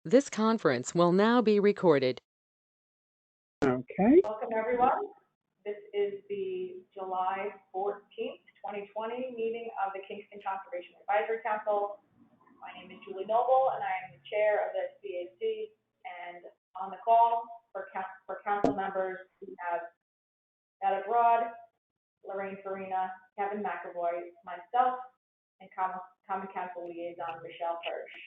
This conference will now be recorded. Okay. Welcome, everyone. This is the July 14th, 2020 meeting of the Kingston Conservation Advisory Council. My name is Julie Noble, and I am the chair of the CAC. And on the call for council members, we have Ed Broad, Lorraine Farina, Kevin McAvoy, myself, and Common Council Liaison Michelle Hirsch.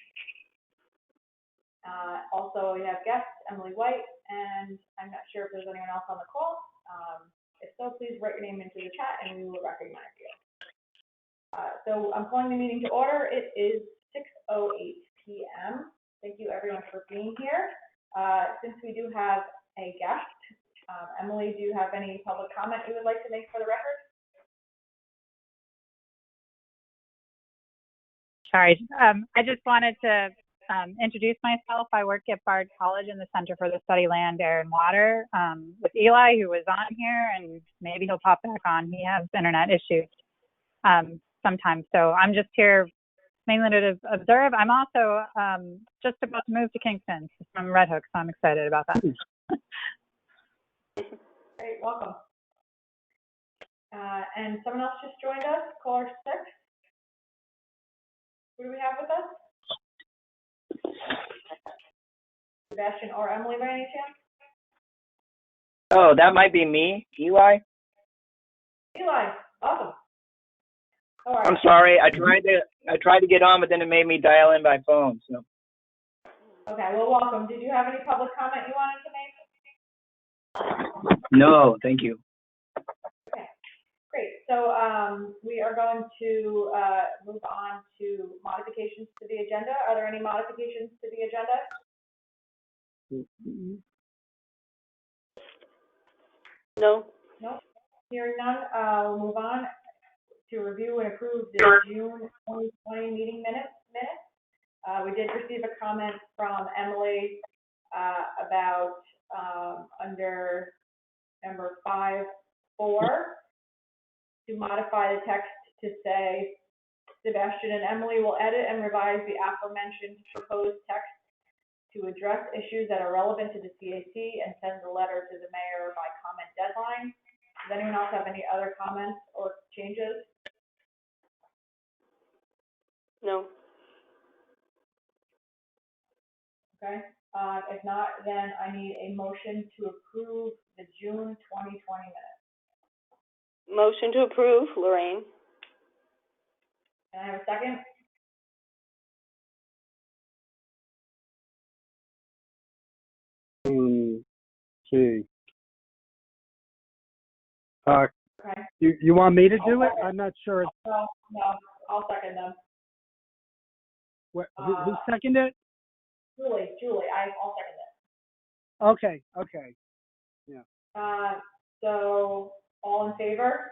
Also, we have guest Emily White, and I'm not sure if there's anyone else on the call. If so, please write your name into the chat, and we will recognize you. So I'm calling the meeting to order. It is 6:08 p.m. Thank you, everyone, for being here. Since we do have a guest, Emily, do you have any public comment you would like to make for the record? Sorry, I just wanted to introduce myself. I work at Bard College in the Center for the Study Land, Air, and Water with Eli, who was on here, and maybe he'll pop back on. He has internet issues sometimes. So I'm just here mainly to observe. I'm also just about to move to Kingston from Red Hook, so I'm excited about that. Great, welcome. And someone else just joined us, caller 6. Who do we have with us? Sebastian or Emily by any chance? Oh, that might be me, Eli. Eli, awesome. All right. I'm sorry. I tried to get on, but then it made me dial in by phone. So. Okay. Well, welcome. Did you have any public comment you wanted to make? No, thank you. Okay. Great. So we are going to move on to modifications to the agenda. Are there any modifications to the agenda? No. No. Hearing none, we'll move on to review and approve the June 2020 meeting minutes. We did receive a comment from Emily about under number 5.4 to modify the text to say Sebastian and Emily will edit and revise the aforementioned proposed text to address issues that are relevant to the CAC and send the letter to the mayor by comment deadline. Does anyone else have any other comments or changes? No. Okay. If not, then I need a motion to approve the June 2020 minutes. Motion to approve, Lorraine. Can I have a second? See. Okay. You want me to do it? I'm not sure. No, I'll second them. Who seconded it? Julie, I'll second it. Okay. Yeah. So all in favor?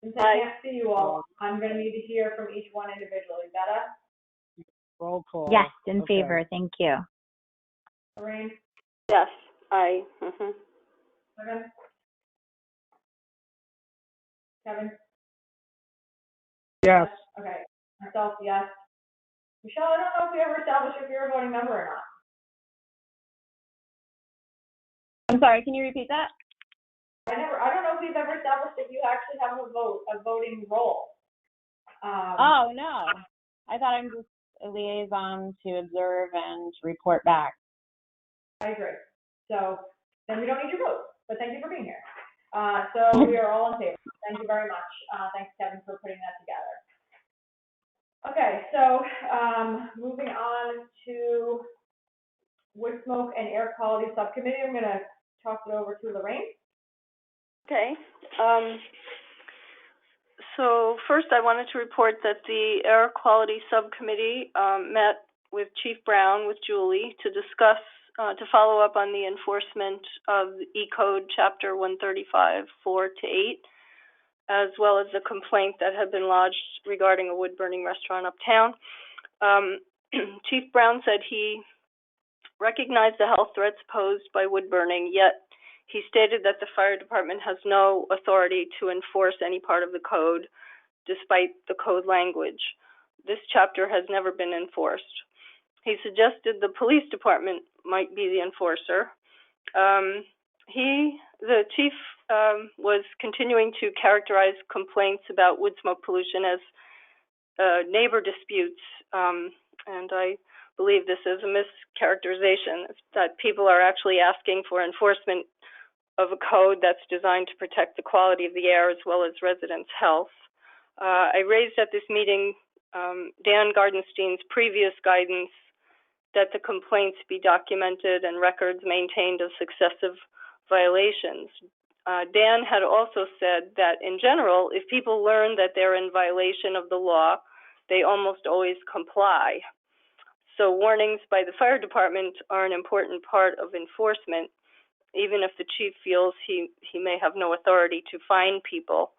Since I can't see you all, I'm going to need to hear from each one individually. Betta? Roll call. Yes, in favor. Thank you. Lorraine? Yes. Aye. Kevin? Yes. Okay. Myself, yes. Michelle, I don't know if we ever established if you're a voting member or not. I'm sorry, can you repeat that? I don't know if we've ever established if you actually have a voting role. Oh, no. I thought I'm just a liaison to observe and report back. I agree. So then we don't need your vote, but thank you for being here. So we are all in favor. Thank you very much. Thanks, Kevin, for putting that together. Okay, so moving on to Wood Smoke and Air Quality Subcommittee, I'm going to toss it over to Lorraine. Okay. So first I wanted to report that the Air Quality Subcommittee met with Chief Brown, with Julie, to discuss, to follow up on the enforcement of the E-Code Chapter 135, 4 to 8, as well as the complaint that had been lodged regarding a wood-burning restaurant uptown. Chief Brown said he recognized the health threats posed by wood burning, yet he stated that the fire department has no authority to enforce any part of the code, despite the code language. This chapter has never been enforced. He suggested the police department might be the enforcer. The chief, was continuing to characterize complaints about wood smoke pollution as neighbor disputes, and I believe this is a mischaracterization, that people are actually asking for enforcement of a code that's designed to protect the quality of the air as well as residents' health. I raised at this meeting Dan Gardenstein's previous guidance that the complaints be documented and records maintained of successive violations. Dan had also said that in general, if people learn that they're in violation of the law, they almost always comply. So warnings by the fire department are an important part of enforcement, even if the chief feels he may have no authority to fine people.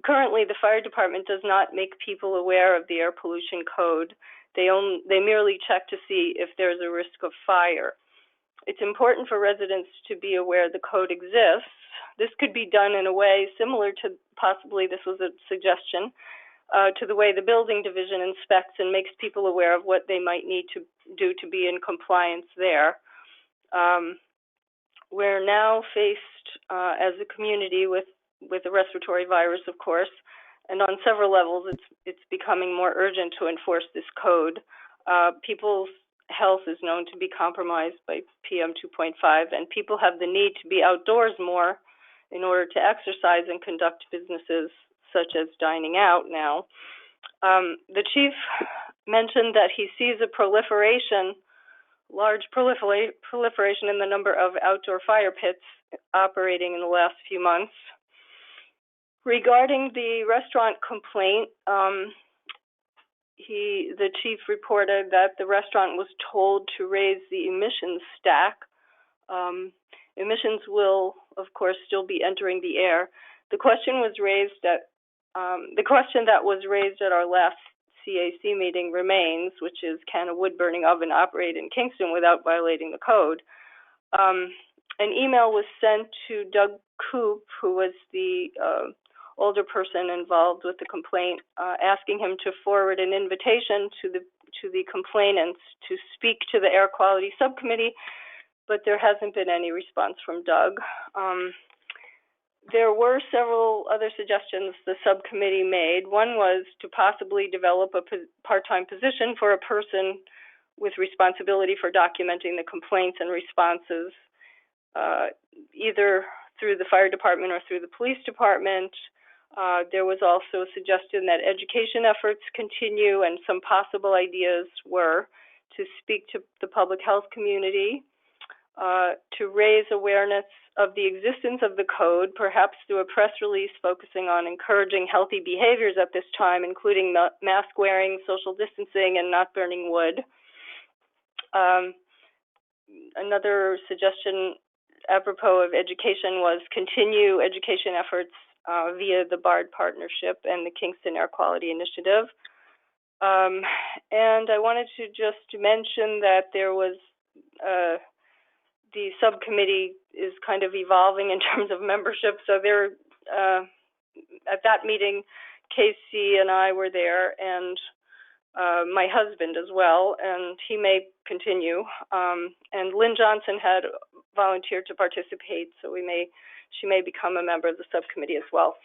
Currently, the fire department does not make people aware of the air pollution code. They merely check to see if there's a risk of fire. It's important for residents to be aware the code exists. This could be done in a way similar to, possibly this was a suggestion, to the way the building division inspects and makes people aware of what they might need to do to be in compliance there. We're now faced as a community with a respiratory virus, of course, and on several levels it's becoming more urgent to enforce this code. People's health is known to be compromised by PM 2.5, and people have the need to be outdoors more in order to exercise and conduct businesses such as dining out now. The chief mentioned that he sees a large proliferation in the number of outdoor fire pits operating in the last few months. Regarding the restaurant complaint, the chief reported that the restaurant was told to raise the emissions stack. Emissions will, of course, still be entering the air. The question that was raised at our last CAC meeting remains, which is, can a wood-burning oven operate in Kingston without violating the code? An email was sent to Doug Coop, who was the older person involved with the complaint, asking him to forward an invitation to the complainants to speak to the air quality subcommittee, but there hasn't been any response from Doug. There were several other suggestions the subcommittee made. One was to possibly develop a part-time position for a person with responsibility for documenting the complaints and responses, either through the fire department or through the police department. There was also a suggestion that education efforts continue, and some possible ideas were to speak to the public health community, to raise awareness of the existence of the code, perhaps through a press release focusing on encouraging healthy behaviors at this time, including mask wearing, social distancing, and not burning wood. Another suggestion apropos of education was continue education efforts via the BARD partnership and the Kingston Air Quality Initiative. And I wanted to just mention that there was the subcommittee is kind of evolving in terms of membership. So there, at that meeting, Casey and I were there, and my husband as well, and he may continue. And Lynn Johnson had volunteered to participate, so she may become a member of the subcommittee as well.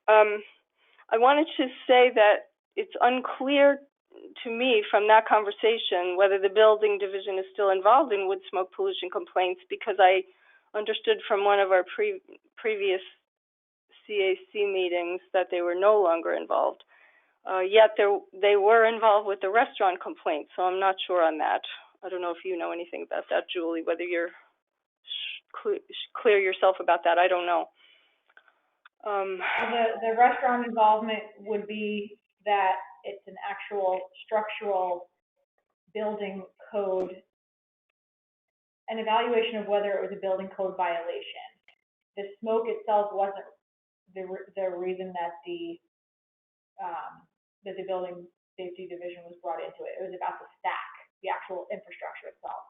I wanted to say that it's unclear to me from that conversation whether the building division is still involved in wood smoke pollution complaints, because I understood from one of our previous CAC meetings that they were no longer involved. Yet they were involved with the restaurant complaint, so I'm not sure on that. I don't know if you know anything about that, Julie, whether you're clear yourself about that. I don't know. The restaurant involvement would be that it's an actual structural building code, an evaluation of whether it was a building code violation. The smoke itself wasn't the reason that the building safety division was brought into it. It was about the stack, the actual infrastructure itself.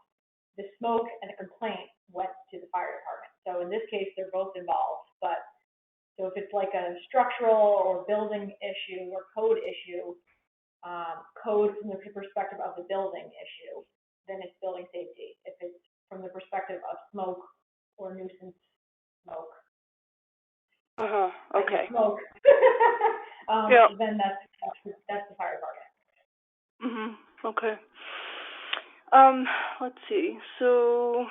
The smoke and the complaint went to the fire department. So in this case, they're both involved. But so if it's like a structural or building issue or code issue, code from the perspective of the building issue, then it's building safety. If it's from the perspective of smoke or nuisance smoke. Okay. Smoke. Yeah. Then that's the fire department. Okay. Let's see. So,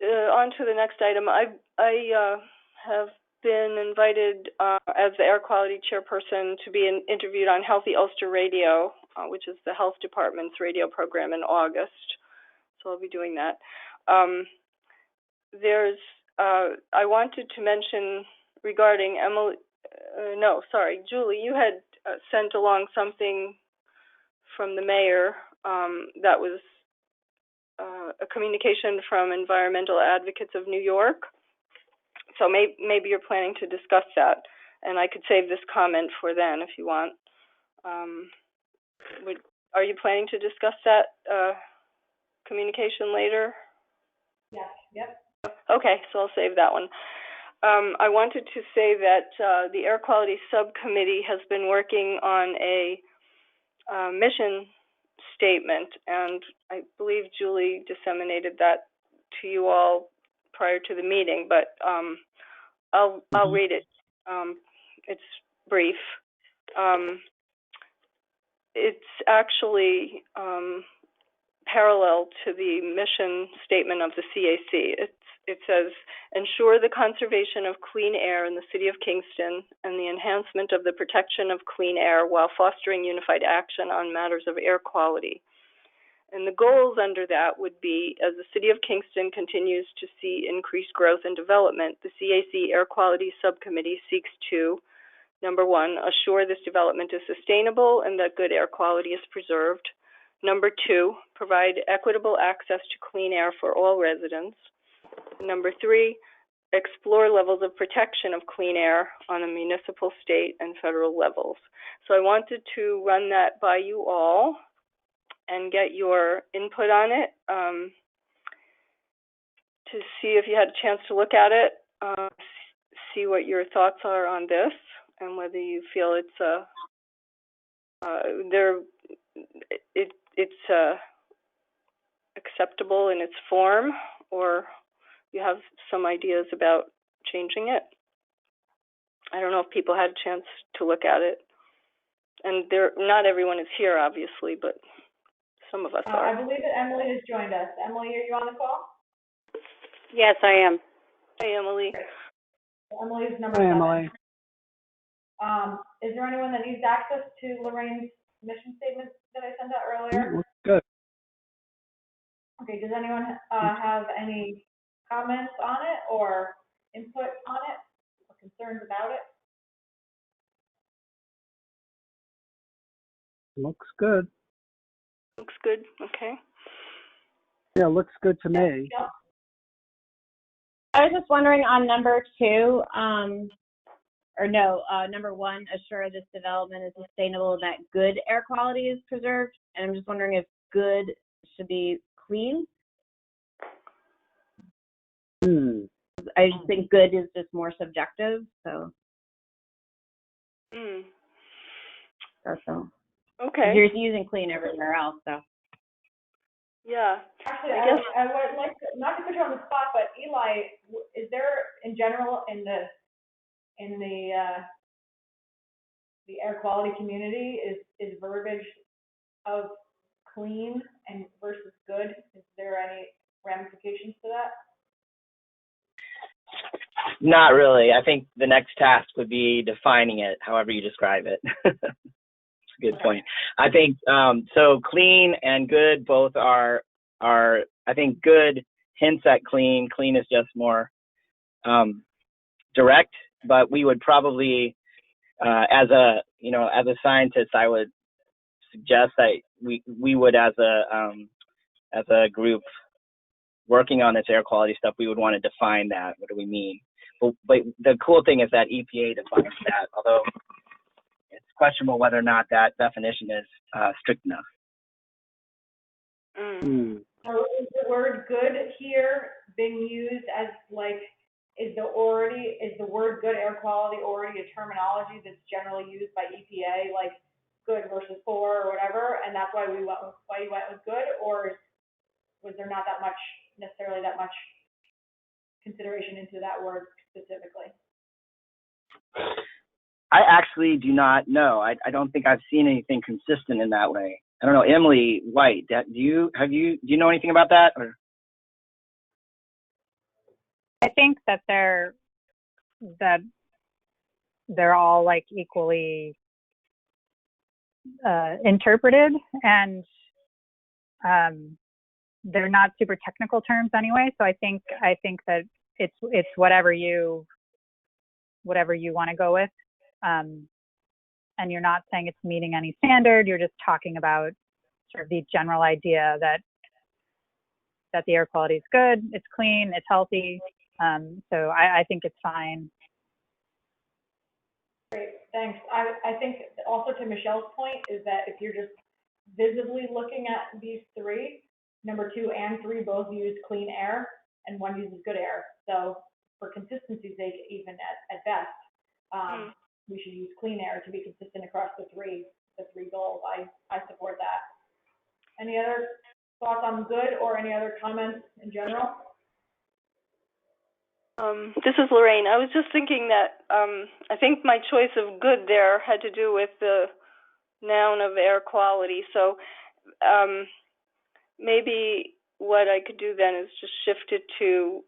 on to the next item. I have been invited as the air quality chairperson to be interviewed on Healthy Ulster Radio, which is the health department's radio program in August. So I'll be doing that. I wanted to mention regarding Julie, you had sent along something from the mayor that was a communication from Environmental Advocates of New York. So maybe you're planning to discuss that, and I could save this comment for then if you want. Are you planning to discuss that communication later? Yes. Yep. Okay, so I'll save that one. I wanted to say that the Air Quality Subcommittee has been working on a mission statement, and I believe Julie disseminated that to you all prior to the meeting, but I'll read it. It's brief. It's actually parallel to the mission statement of the CAC. It says, ensure the conservation of clean air in the city of Kingston and the enhancement of the protection of clean air while fostering unified action on matters of air quality. And the goals under that would be, as the city of Kingston continues to see increased growth and development, the CAC Air Quality Subcommittee seeks to, number one, assure this development is sustainable and that good air quality is preserved. Number two, provide equitable access to clean air for all residents. Number three, explore levels of protection of clean air on the municipal, state, and federal levels. So I wanted to run that by you all and get your input on it to see if you had a chance to look at it, see what your thoughts are on this, and whether you feel it's acceptable in its form, or you have some ideas about changing it. I don't know if people had a chance to look at it. And not everyone is here, obviously, but some of us are. I believe that Emily has joined us. Emily, are you on the call? Yes, I am. Hey, Emily. Emily's number Hi, 7. Emily. Is there anyone that needs access to Lorraine's mission statement that I sent out earlier? Looks good. Okay, does anyone have any comments on it or input on it or concerns about it? Looks good. Looks good, okay. Yeah, looks good to me. Yep. I was just wondering on number 2, number 1, assure this development is sustainable and that good air quality is preserved. And I'm just wondering if good should be clean. I just think good is just more subjective, so. That's all. Okay. You're using clean everywhere else, so. Yeah. Actually, I would like to, not to put you on the spot, but Eli, is there in general in the air quality community is verbiage of clean and versus good? Is there any ramifications to that? Not really. I think the next task would be defining it, however you describe it. That's a good point. I think so. Clean and good both are. I think good hints at clean. Clean is just more direct. But we would probably, as a scientist, I would suggest that we would as a group working on this air quality stuff, we would want to define that. What do we mean? But the cool thing is that EPA defines that, although it's questionable whether or not that definition is strict enough. So is the word good here being used as is the word good air quality already a terminology that's generally used by EPA? Like good versus poor or whatever, and that's why you went with good, or was there not necessarily that much consideration into that word specifically? I actually do not know. I don't think I've seen anything consistent in that way. I don't know, Emily White. Do you know anything about that? Or? I think that they're all like equally interpreted, and they're not super technical terms anyway. So I think that it's whatever you want to go with, and you're not saying it's meeting any standard. You're just talking about sort of the general idea that the air quality is good, it's clean, it's healthy. So I think it's fine. Great, thanks. I think also to Michelle's point is that if you're just visibly looking at these three, number 2 and 3 both use clean air and one uses good air. So for consistency's sake, even at best, we should use clean air to be consistent across the three goals. I support that. Any other thoughts on good or any other comments in general? This is Lorraine. I was just thinking that I think my choice of good there had to do with the noun of air quality. So maybe what I could do then is just shift it to,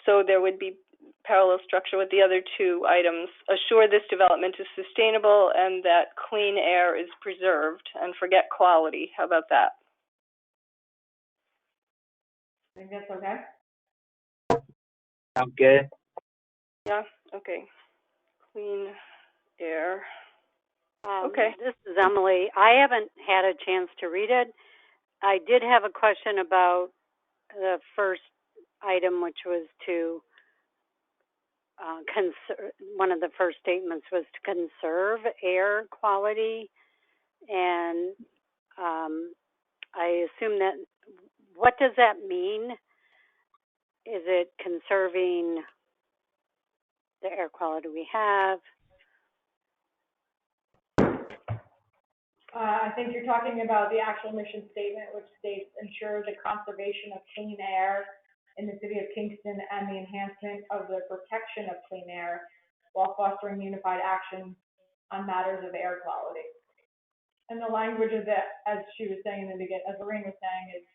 so there would be parallel structure with the other 2 items. Assure this development is sustainable and that clean air is preserved, and forget quality. How about that? I think that's okay. Sounds good. Yeah, okay. Clean air. Okay. This is Emily. I haven't had a chance to read it. I did have a question about the first item, which was to one of the first statements was to conserve air quality. And I assume that, what does that mean? Is it conserving the air quality we have? I think you're talking about the actual mission statement, which states ensure the conservation of clean air in the city of Kingston and the enhancement of the protection of clean air while fostering unified action on matters of air quality. And the language of that, as she was saying in the beginning, as Lorraine was saying, is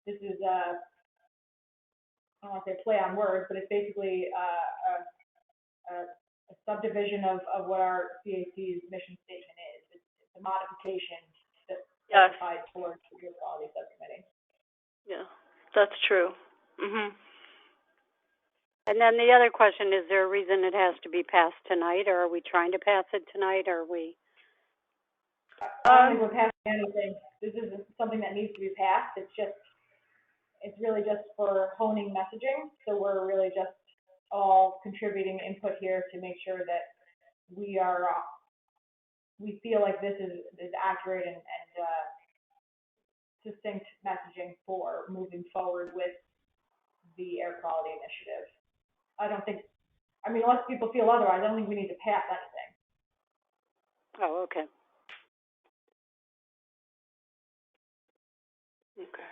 this is I don't want to say play on words, but it's basically a subdivision of what our CAC's mission statement is. It's a modification that's specified towards the air quality subcommittee. Yeah, that's true. And then the other question, is there a reason it has to be passed tonight, or are we trying to pass it tonight, or are we? I don't think we're passing anything. This isn't something that needs to be passed. It's really just for honing messaging. So we're really just all contributing input here to make sure that we feel like this is accurate and succinct messaging for moving forward with the air quality initiative. Unless people feel otherwise, I don't think we need to pass anything. Oh, okay. Okay.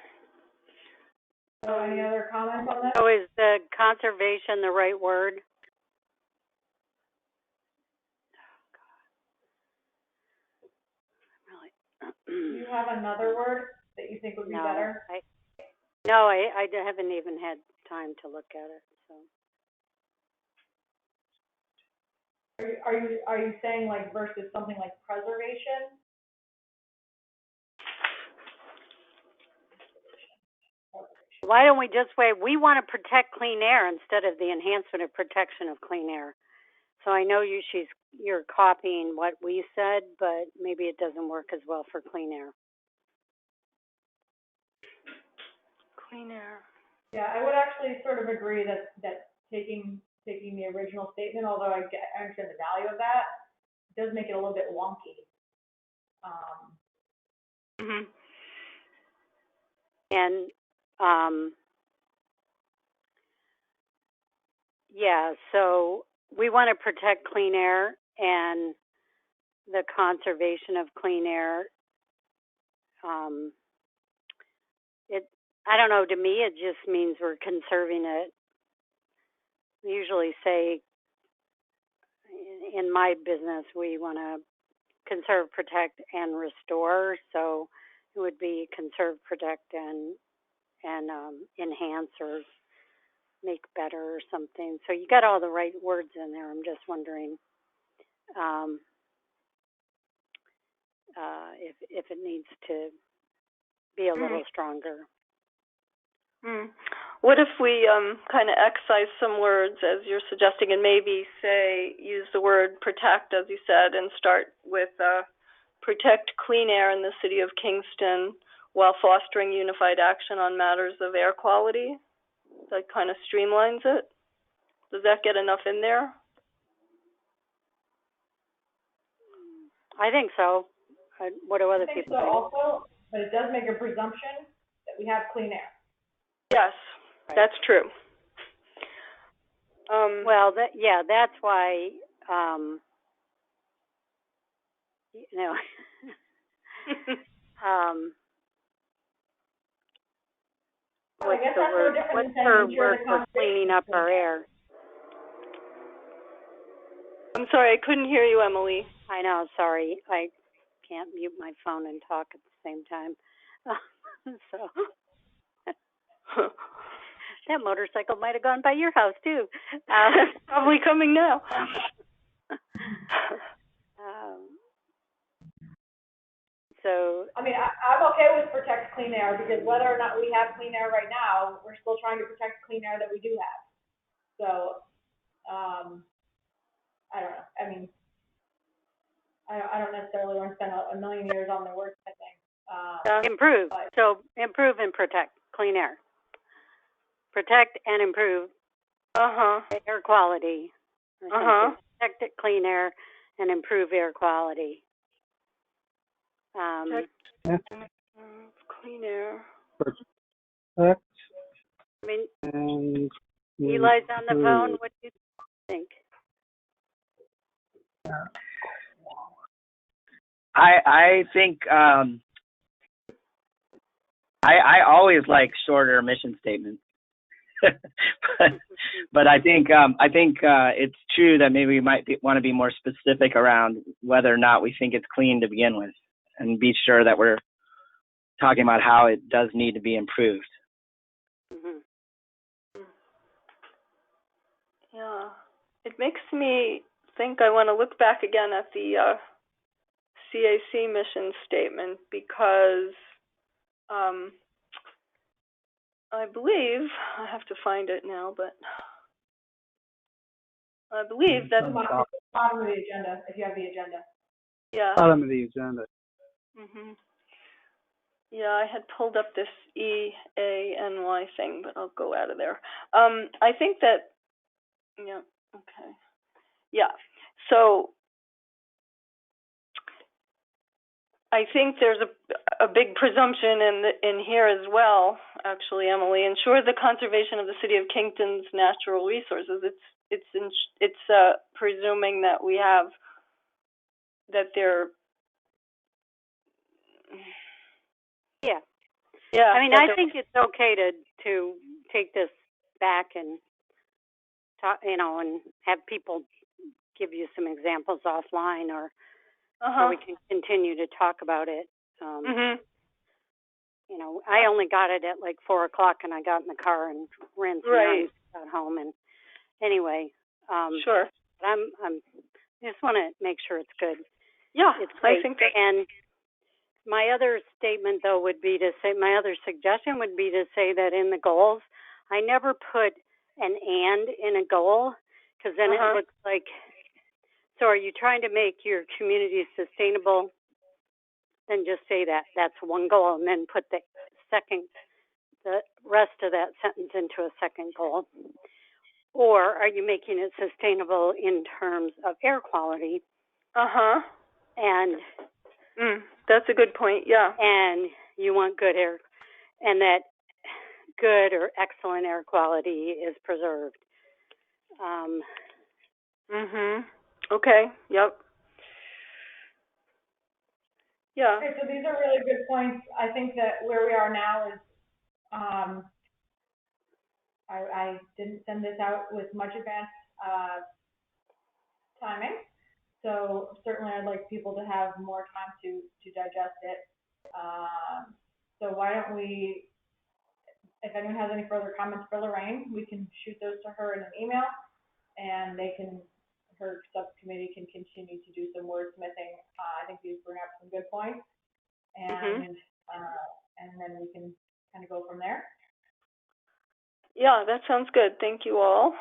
So any other comments on that? So is the conservation the right word? Do you have another word that you think would be better? I haven't even had time to look at it. So. Are you saying like versus something like preservation? Why don't we just say we want to protect clean air instead of the enhancement of protection of clean air? So I know you're copying what we said, but maybe it doesn't work as well for clean air. Clean air. Yeah, I would actually sort of agree that taking the original statement, although I understand the value of that, it does make it a little bit wonky. And so we want to protect clean air, and the conservation of clean air. I don't know, to me it just means we're conserving it. We usually say in my business we want to conserve, protect, and restore, so it would be conserve, protect, and enhance or make better or something. So you got all the right words in there. I'm just wondering if it needs to be a little stronger. What if we kind of excise some words as you're suggesting, and maybe say use the word protect, as you said, and start with protect clean air in the city of Kingston while fostering unified action on matters of air quality? That kind of streamlines it. Does that get enough in there? I think so. What do other people think? Also, but it does make a presumption that we have clean air. Yes, right. That's true. Well, that's why, what's her word for cleaning up our air? I'm sorry, I couldn't hear you, Emily. I know, sorry. I can't mute my phone and talk at the same time. So that motorcycle might have gone by your house, too. Probably coming now. So I mean, I'm okay with protect clean air, because whether or not we have clean air right now, we're still trying to protect clean air that we do have. So, I don't know. I mean, I don't necessarily want to spend a million years on the word thing. Improve. So improve and protect clean air. Protect and improve air quality. Protect it, clean air and improve air quality. Clean air. Protect. I mean, And Eli's on the phone. What do you think? I think I always like shorter mission statements, but I think it's true that maybe we might want to be more specific around whether or not we think it's clean to begin with, and be sure that we're talking about how it does need to be improved. Yeah, it makes me think I want to look back again at the CAC mission statement, because I believe, I have to find it now, but I believe that's bottom of the agenda, if you have the agenda. Yeah. Bottom of the agenda. Yeah, I had pulled up this EANY thing, but I'll go out of there. I think that, yeah, okay. Yeah, so I think there's a big presumption in here as well, actually, Emily. Ensure the conservation of the city of Kingston's natural resources. It's presuming that we have, that they're. Yeah. Yeah. I mean, I think it's okay to take this back and talk, and have people give you some examples offline, or we can continue to talk about it. I only got it at like 4:00, and I got in the car and ran some errands, got home, and anyway. Sure. I'm just want to make sure it's good. Yeah, it's great. I think. And my other statement, though, would be to say, my other suggestion would be to say that in the goals, I never put an "and" in a goal, because then it looks like. So are you trying to make your community sustainable? Then just say that. That's one goal, and then put the rest of that sentence into a second goal. Or are you making it sustainable in terms of air quality? And that's a good point, yeah. And you want good air, and that good or excellent air quality is preserved. Okay, yep. Yeah. Okay, so these are really good points. I think that where we are now is, I didn't send this out with much advance, timing. So certainly I'd like people to have more time to digest it. So why don't we, if anyone has any further comments for Lorraine, we can shoot those to her in an email, and her subcommittee can continue to do some wordsmithing. I think these bring up some good points, and then we can kind of go from there. Yeah, that sounds good. Thank you all.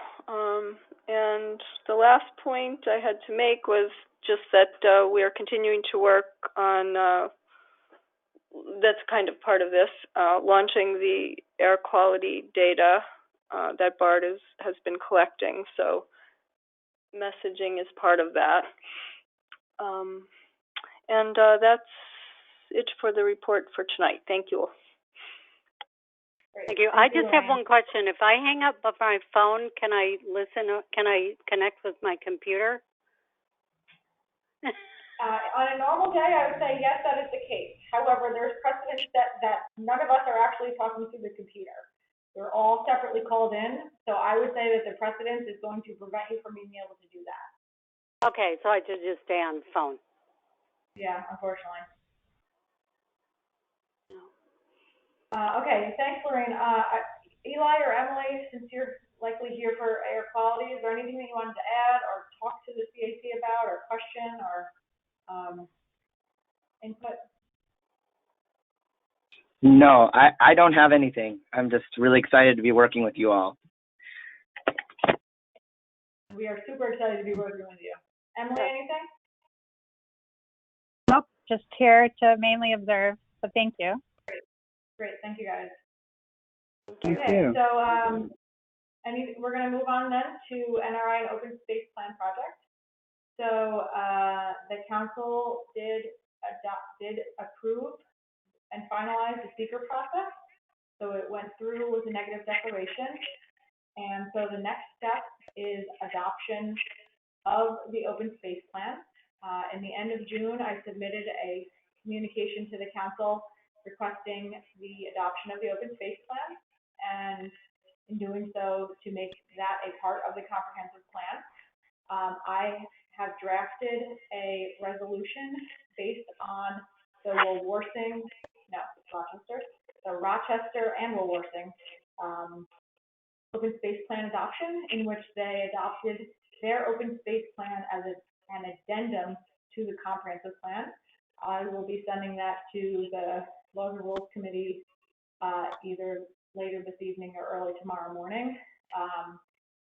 And the last point I had to make was just that we are continuing to work on, that's kind of part of this, launching the air quality data that BART has been collecting. So messaging is part of that. And that's it for the report for tonight. Thank you all. Thank you. I just have one question. If I hang up my phone, can I listen? Can I connect with my computer? On a normal day, I would say yes, that is the case. However, there's precedent that none of us are actually talking through the computer. We're all separately called in, so I would say that the precedent is going to prevent you from being able to do that. Okay, so I should just stay on the phone. Yeah, unfortunately. Okay, thanks, Lorraine. Eli or Emily, since you're likely here for air quality, is there anything that you wanted to add or talk to the CAC about, or question, or input? No, I don't have anything. I'm just really excited to be working with you all. We are super excited to be working with you. Emily, anything? Nope, just here to mainly observe, but thank you. Great, thank you guys. Thank Okay, you. so we're going to move on then to NRI and Open Space Plan project. So the council did approve and finalize the seeker process. So it went through with a negative declaration. And so the next step is adoption of the Open Space Plan. In the end of June, I submitted a communication to the council requesting the adoption of the Open Space Plan, and in doing so, to make that a part of the comprehensive plan. I have drafted a resolution based on the Rochester and Woolworthing Open Space Plan adoption, in which they adopted their Open Space Plan as an addendum to the comprehensive plan. I will be sending that to the Laws and Rules Committee either later this evening or early tomorrow morning.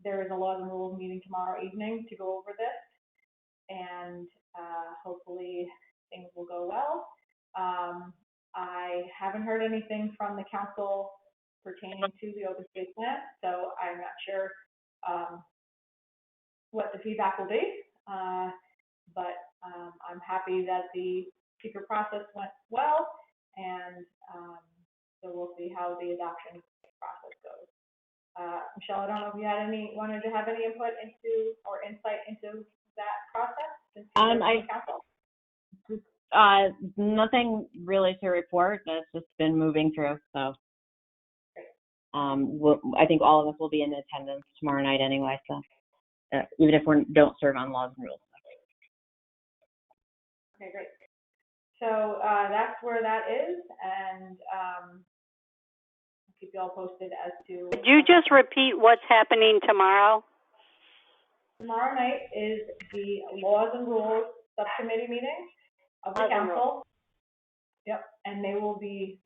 There is a Laws and Rules meeting tomorrow evening to go over this, and hopefully things will go well. I haven't heard anything from the council pertaining to the Open Space Plan, so I'm not sure what the feedback will be, but I'm happy that the secret process went well, and so we'll see how the adoption process goes. Michelle, I don't know if you wanted to have any input into or insight into that process since you're the council. Nothing really to report. It's just been moving through. So, I think all of us will be in attendance tomorrow night anyway. So, even if we don't serve on Laws and Rules. Okay, great. So that's where that is, and I'll keep you all posted as to. Could you just repeat what's happening tomorrow? Tomorrow night is the Laws and Rules Subcommittee meeting of the council. Yep, and they will be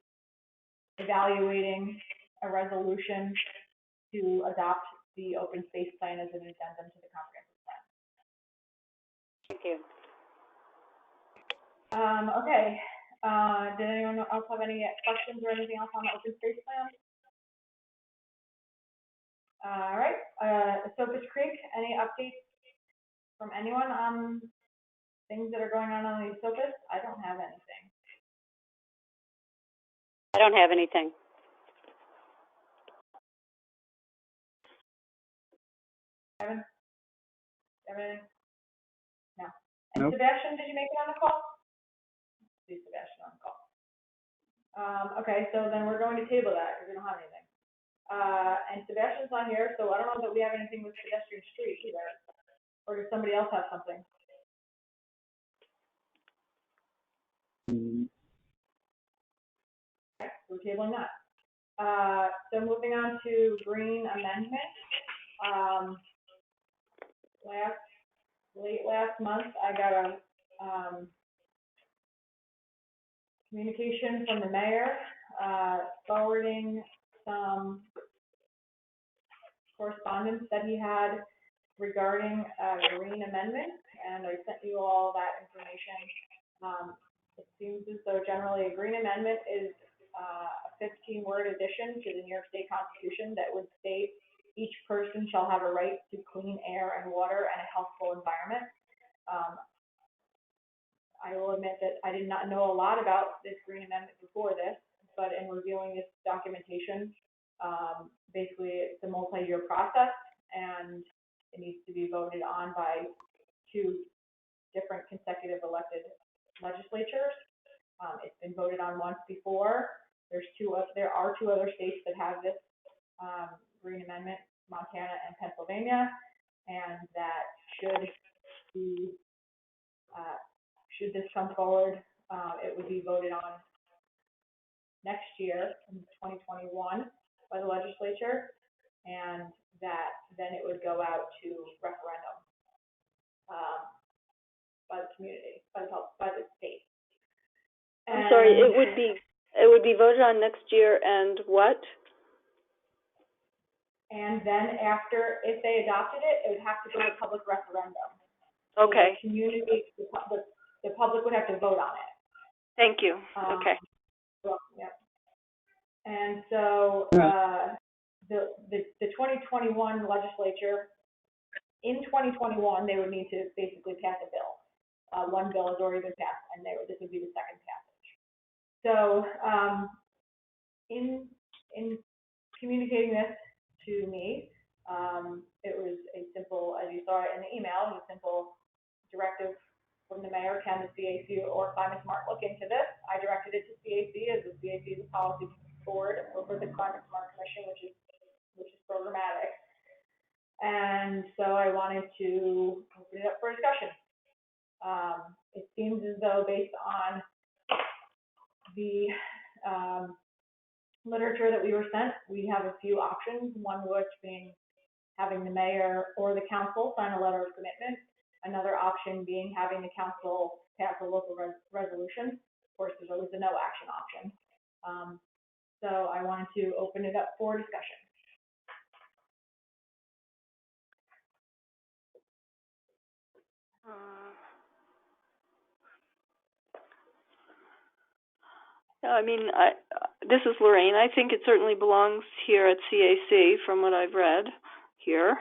evaluating a resolution to adopt the Open Space Plan as an addendum to the comprehensive plan. Thank you. Okay. Did anyone else have any questions or anything else on the Open Space Plan? All right. Soapus Creek, any updates from anyone on things that are going on the Soapus? I don't have anything. I don't have anything. Kevin? Have anything? No. And Nope. Sebastian, did you make it on the call? see Sebastian on the call. Okay, so then we're going to table that because we don't have anything. And Sebastian's not here, so I don't know that we have anything with pedestrian street either. Or does somebody else have something? Okay, we're tabling that. So moving on to green amendment. Late last month, I got a communication from the mayor forwarding some correspondence that he had regarding green amendment, and I sent you all that information. It seems as though generally a green amendment is a 15-word addition to the New York State Constitution that would state each person shall have a right to clean air and water and a healthful environment. I will admit that I did not know a lot about this green amendment before this, but in reviewing this documentation, basically it's a multi-year process and it needs to be voted on by 2 different consecutive elected legislatures. It's been voted on once before. There are 2 other states that have this green amendment, Montana and Pennsylvania, and that should this come forward, it would be voted on next year in 2021 by the legislature, and that then it would go out to referendum by the community, by the state. I'm sorry, it would be voted on next year and what? And then after, if they adopted it, it would have to go to public referendum. Okay. So the community, the public would have to vote on it. Thank you. Okay. Well, yeah. And so the 2021 legislature, in 2021, they would need to basically pass a bill. One bill has already been passed, and this would be the second passage. So in communicating this to me, it was a simple, as you saw it in the email, it was a simple directive from the mayor. Can the CAC or Climate Smart look into this? I directed it to CAC, as the CAC is a policy board over the Climate Smart Commission, which is programmatic. And so I wanted to open it up for discussion. It seems as though, based on the literature that we were sent, we have a few options, one of which being having the mayor or the council sign a letter of commitment, another option being having the council pass a local resolution. Of course, there's always a no action option. So I wanted to open it up for discussion. I mean, this is Lorraine. I think it certainly belongs here at CAC from what I've read here.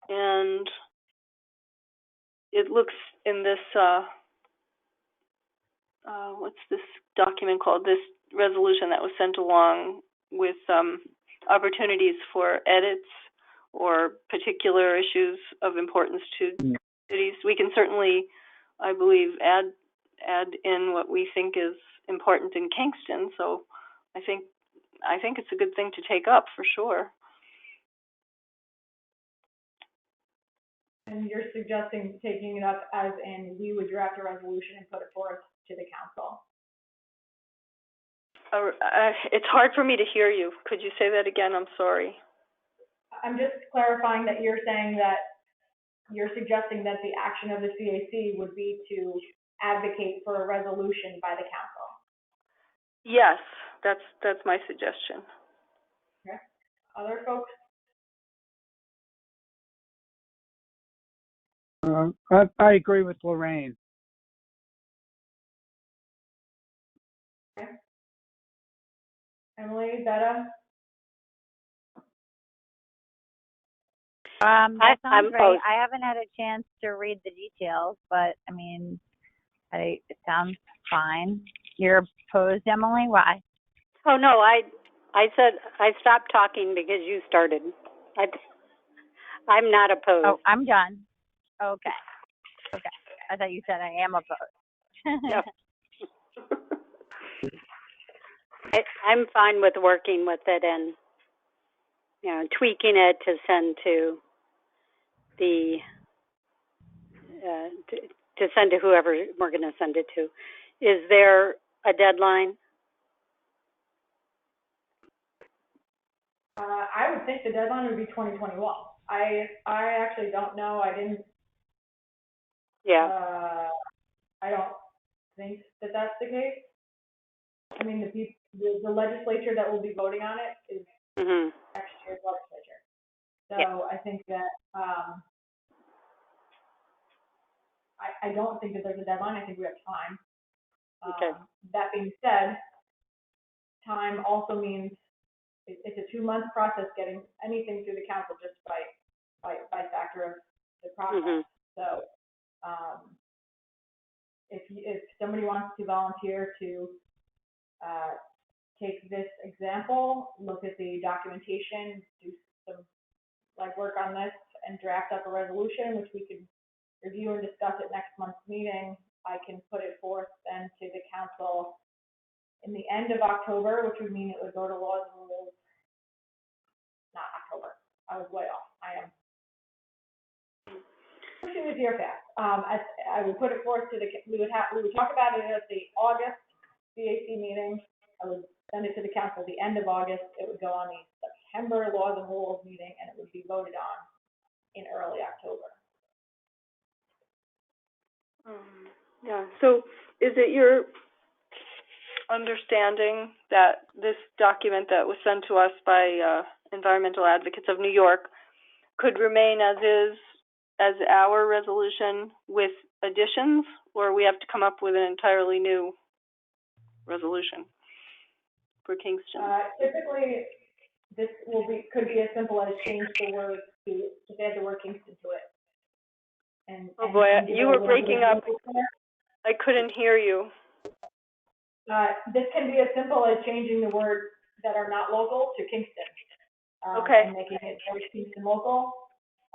And it looks in this, what's this document called? This resolution that was sent along with opportunities for edits or particular issues of importance to cities. We can certainly, I believe, add in what we think is important in Kingston. So I think it's a good thing to take up for sure. And you're suggesting taking it up as in we would draft a resolution and put it forth to the council? It's hard for me to hear you. Could you say that again? I'm sorry. I'm just clarifying that you're saying that you're suggesting that the action of the CAC would be to advocate for a resolution by the council. Yes, that's my suggestion. Okay. Other folks? I agree with Lorraine. Okay. Emily, Betta? That sounds great. opposed. I haven't had a chance to read the details, but I mean, it sounds fine. You're opposed, Emily? Why? Oh no, I said I stopped talking because you started. I'm not opposed. Oh, I'm done. Okay. I thought you said I am opposed. Yep. I'm fine with working with it and, tweaking it to send to the, to send to whoever we're going to send it to. Is there a deadline? I would think the deadline would be 2021. I actually don't know. I didn't. Yeah. I don't think that that's the case. I mean, the legislature that will be voting on it is next year's legislature. So yeah. I think that I don't think that there's a deadline. I think we have time. Okay. That being said, time also means it's a 2-month process getting anything through the council just by factor of the process. So if somebody wants to volunteer to take this example, look at the documentation, do some work on this, and draft up a resolution, which we could review and discuss at next month's meeting, I can put it forth then to the council in the end of October, which would mean it would go to laws and rules. Not October. I was way off. I am pushing this year fast. I would put it forth to we would talk about it at the August CAC meeting. I would send it to the council at the end of August. It would go on the September laws and rules meeting, and it would be voted on in early October. Yeah. So, is it your understanding that this document that was sent to us by Environmental Advocates of New York could remain as is, as our resolution with additions, or we have to come up with an entirely new resolution for Kingston? Typically, this could be as simple as change the word to add the word Kingston to it. Oh boy, you were breaking up. I couldn't hear you. This can be as simple as changing the words that are not local to Kingston. Okay. And making it very Kingston local,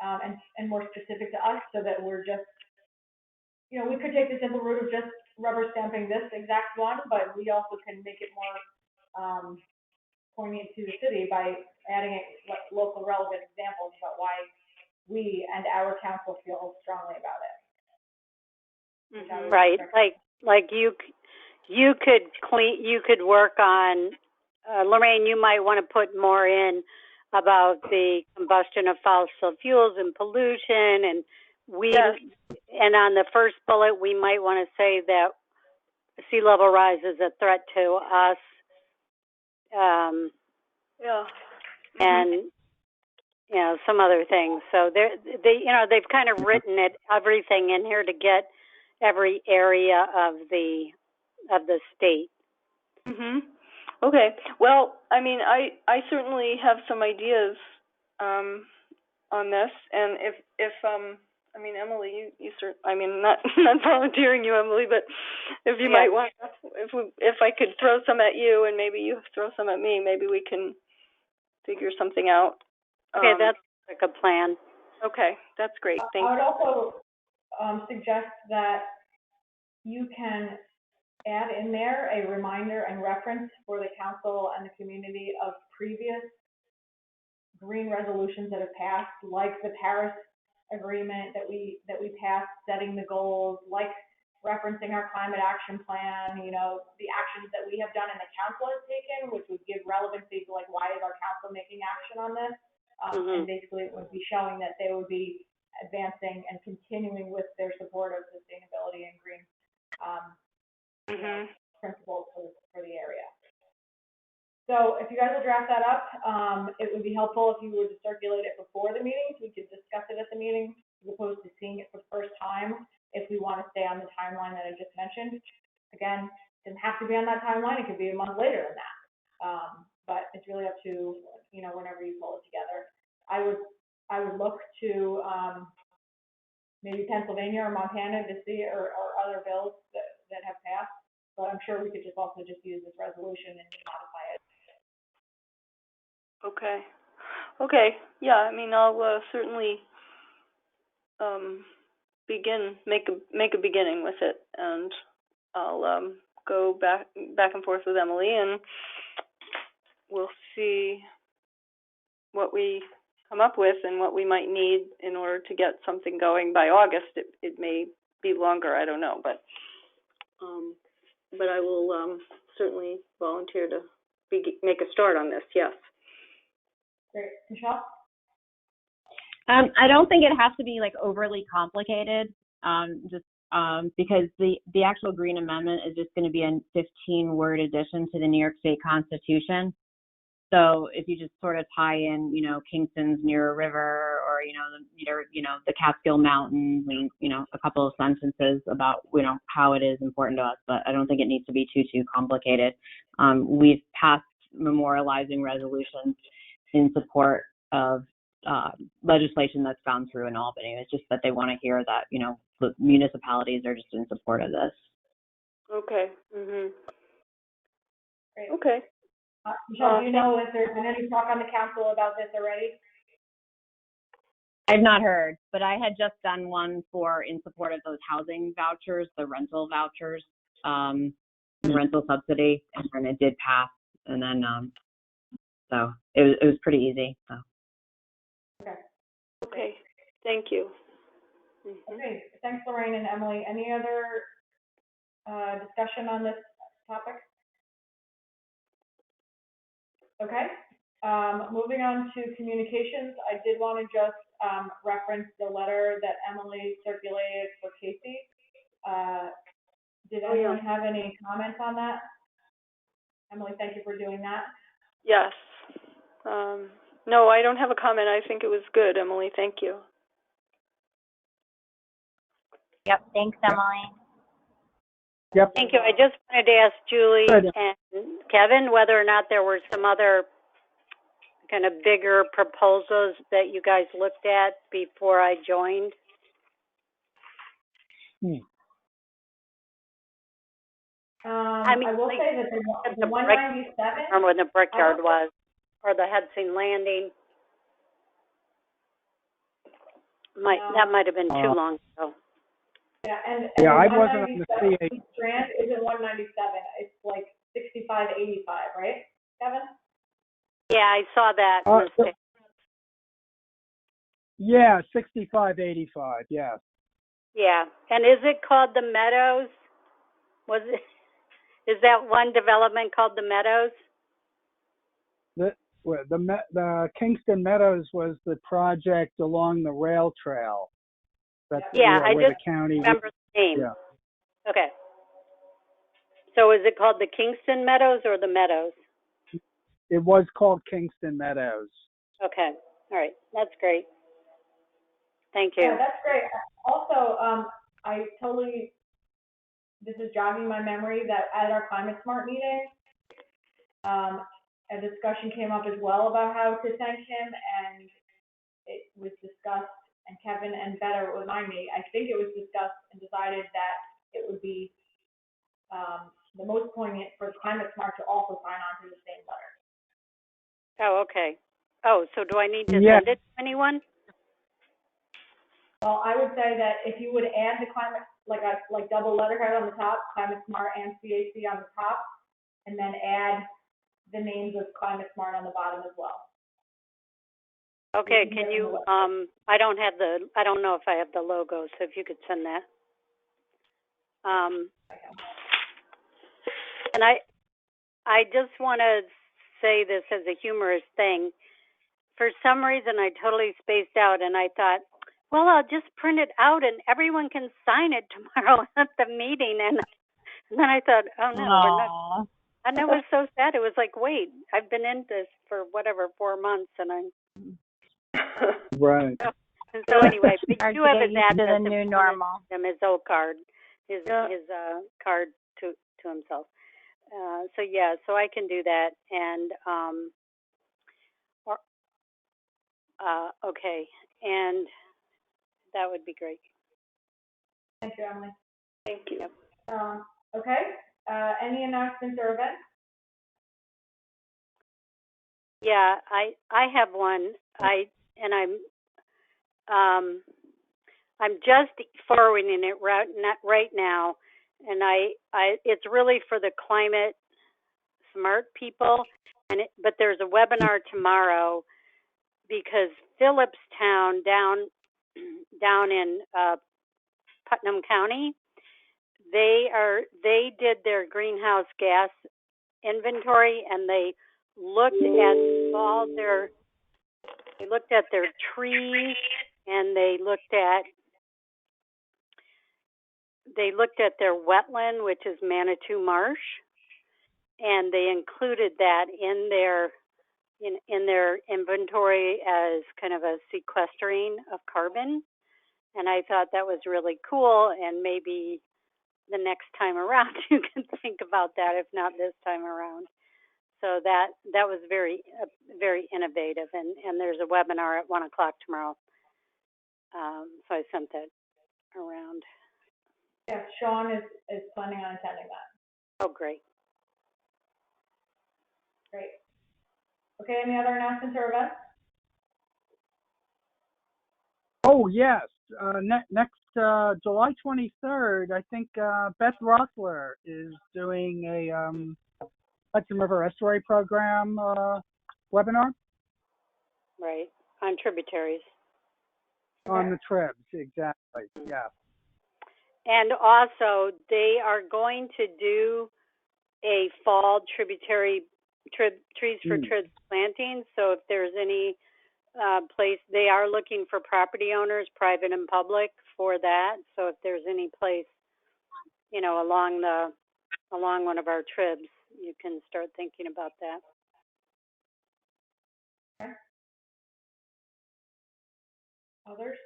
and more specific to us, so that we're just, we could take the simple route of just rubber stamping this exact one, but we also can make it more poignant to the city by adding local relevant examples about why we and our council feel strongly about it. Right, like you could work on, Lorraine, you might want to put more in about the combustion of fossil fuels and pollution, and and on the first bullet, we might want to say that sea level rise is a threat to us. And some other things. So they've kind of written everything in here to get every area of the state. Okay. Well, I mean, I certainly have some ideas on this, and if Emily, not volunteering you, Emily, but if you might want, if I could throw some at you and maybe you throw some at me, maybe we can figure something out. Okay, that's a good plan. Okay, that's great. Thank you. I would also suggest that you can add in there a reminder and reference for the council and the community of previous green resolutions that have passed, like the Paris Agreement that we passed, setting the goals, like referencing our climate action plan, the actions that we have done and the council has taken, which would give relevancy to why is our council making action on this? And basically it would be showing that they would be advancing and continuing with their support of sustainability and green principles for the area. So if you guys will draft that up, it would be helpful if you were to circulate it before the meeting, so we could discuss it at the meeting, as opposed to seeing it for the first time, if we want to stay on the timeline that I just mentioned. Again, it doesn't have to be on that timeline. It could be a month later than that. But it's really up to, whenever you pull it together. I would look to maybe Pennsylvania or Montana to see, or other bills that have passed. But I'm sure we could also use this resolution and modify it. Okay. Yeah, I'll certainly make a beginning with it, and I'll go back and forth with Emily, and we'll see what we come up with and what we might need in order to get something going by August. It may be longer, I don't know, but I will certainly volunteer to make a start on this. Yes. Great. Michelle? I don't think it has to be like overly complicated. Because the actual Green Amendment is just going to be a 15-word addition to the New York State Constitution. So if you just sort of tie in, Kingston's near a river, or the Catskill Mountains, and a couple of sentences about how it is important to us, but I don't think it needs to be too complicated. We've passed memorializing resolutions in support of legislation that's gone through in Albany. It's just that they want to hear that the municipalities are just in support of this. Okay. Mhm. Great. Okay. Michelle, do you know if there's been any talk on the council about this already? I've not heard, but I had just done one in support of those housing vouchers, the rental vouchers, rental subsidy, and then it did pass. And then, so it was pretty easy. So. Okay. Okay. Thank you. Okay. Thanks, Lorraine and Emily. Any other discussion on this topic? Okay. Moving on to communications, I did want to just reference the letter that Emily circulated for Casey. Did anyone have any comments on that? Emily, thank you for doing that. Yes. No, I don't have a comment. I think it was good, Emily. Thank you. Yep. Thanks, Emily. Yep. Thank you. I just wanted to ask Julie and Kevin whether or not there were some other kind of bigger proposals that you guys looked at before I joined. I will say that the 197. Where the brickyard was, or the Hudson Landing. That might have been too long ago. Yeah, and I wasn't on the CA. Strand isn't 197. It's like 6585, right, Kevin? Yeah, I saw that. Yeah, 6585. Yes. Yeah, and is it called the Meadows? Is that one development called the Meadows? The Kingston Meadows was the project along the rail trail. I where just the county remember the name. Yeah. Okay. So is it called the Kingston Meadows or the Meadows? It was called Kingston Meadows. Okay. All right. That's great. Thank you. Yeah, that's great. Also, this is jogging my memory that at our Climate Smart meeting, a discussion came up as well about how to thank him, and it was discussed, and Kevin and Better remind me, I think it was discussed and decided that it would be the most poignant for Climate Smart to also sign on to the same letter. Oh, okay. Oh, so do I need to send it to anyone? Well, I would say that if you would add the climate, like double letterhead on the top, Climate Smart and CAC on the top, and then add the names of Climate Smart on the bottom as well. Okay, can you, I don't know if I have the logo, so if you could send that. And I just want to say this as a humorous thing. For some reason, I totally spaced out, and I thought, well, I'll just print it out, and everyone can sign it tomorrow at the meeting. And then I thought, oh, no, we're not. And it was so sad. It was like, wait, I've been in this for 4 months, and I'm right. So anyway, but you have his address. The new normal. His old card, his card to himself. So I can do that, and okay, and that would be great. Thank you, Emily. Thank you. Yep. Okay. Any announcements or events? Yeah, I have one. I'm just forwarding it right now, and it's really for the climate smart people, but there's a webinar tomorrow because Phillipstown down in Putnam County, they did their greenhouse gas inventory, and they looked at their trees, and they looked at their wetland, which is Manitou Marsh, and they included that in their inventory as kind of a sequestering of carbon. And I thought that was really cool, and maybe the next time around you can think about that, if not this time around. So that was very innovative, and there's a webinar at 1:00 tomorrow. So I sent that around. Yes, Sean is planning on attending that. Oh, great. Great. Okay, any other announcements or events? Oh, yes. Next July 23rd, I think Beth Rossler is doing a Hudson River Estuary Program webinar. Right, on tributaries. On the tribs, exactly, yeah. And also, they are going to do a fall tributary trees for tribs planting. So if there's any place, they are looking for property owners, private and public, for that. So if there's any place, along one of our tribs, you can start thinking about that. Okay. Others?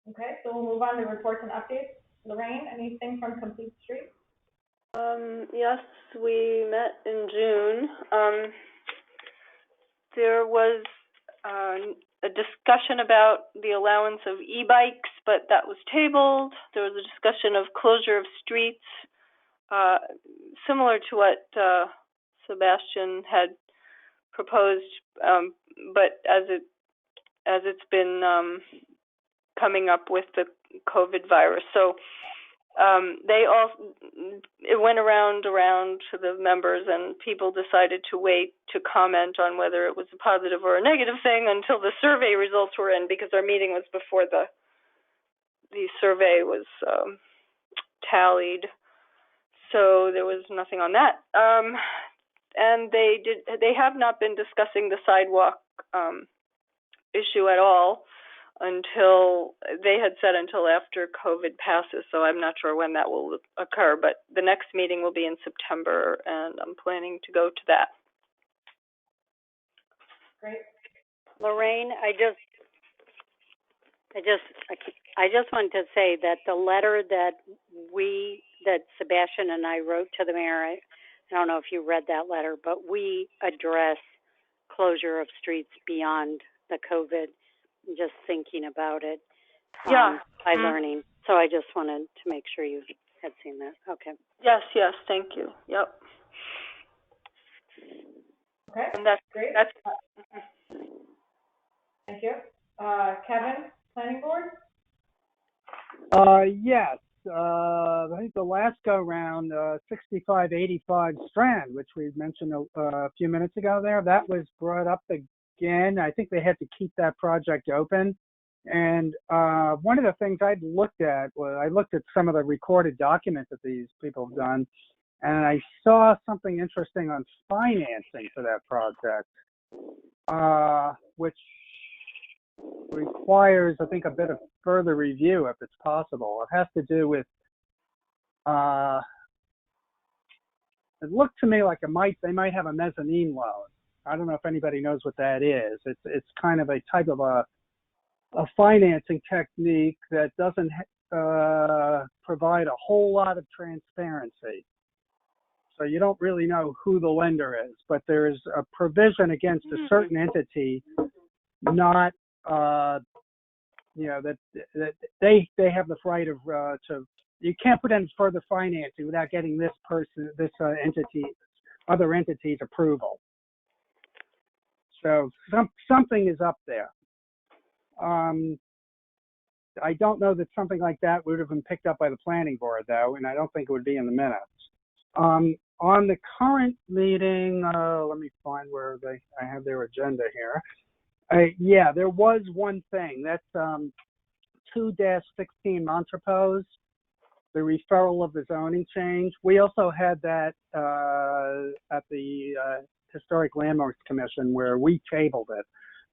Okay, so we'll move on to reports and updates. Lorraine, anything from Complete Streets? Yes, we met in June. There was a discussion about the allowance of e-bikes, but that was tabled. There was a discussion of closure of streets, similar to what Sebastian had proposed, but as it's been coming up with the COVID virus. So it went around to the members, and people decided to wait to comment on whether it was a positive or a negative thing until the survey results were in, because our meeting was before the survey was tallied. So there was nothing on that. And they have not been discussing the sidewalk issue at all until after COVID passes. So I'm not sure when that will occur, but the next meeting will be in September, and I'm planning to go to that. Great. Lorraine, I just wanted to say that the letter that Sebastian and I wrote to the mayor, I don't know if you read that letter, but we address closure of streets beyond the COVID, just thinking about it by learning. So I just wanted to make sure you had seen that. Okay. Yes, thank you. Yep. Okay, and that's great. Thank you. Kevin, planning board? Yes. I think the last go round, 6585 Strand, which we mentioned a few minutes ago there, that was brought up again. I think they had to keep that project open. And one of the things I looked at some of the recorded documents that these people have done, and I saw something interesting on financing for that project, which requires, I think, a bit of further review if it's possible. It has to do with, it looked to me like they might have a mezzanine loan. I don't know if anybody knows what that is. It's kind of a type of a financing technique that doesn't provide a whole lot of transparency. So you don't really know who the lender is, but there's a provision against a certain entity, not that they have the right of you can't put in further financing without getting other entity's approval. So something is up there. I don't know that something like that would have been picked up by the planning board, though, and I don't think it would be in the minutes. On the current meeting, let me find where I have their agenda here. Yeah, there was one thing. That's 2-16 Montrepose, the referral of the zoning change. We also had that at the Historic Landmarks Commission where we tabled it,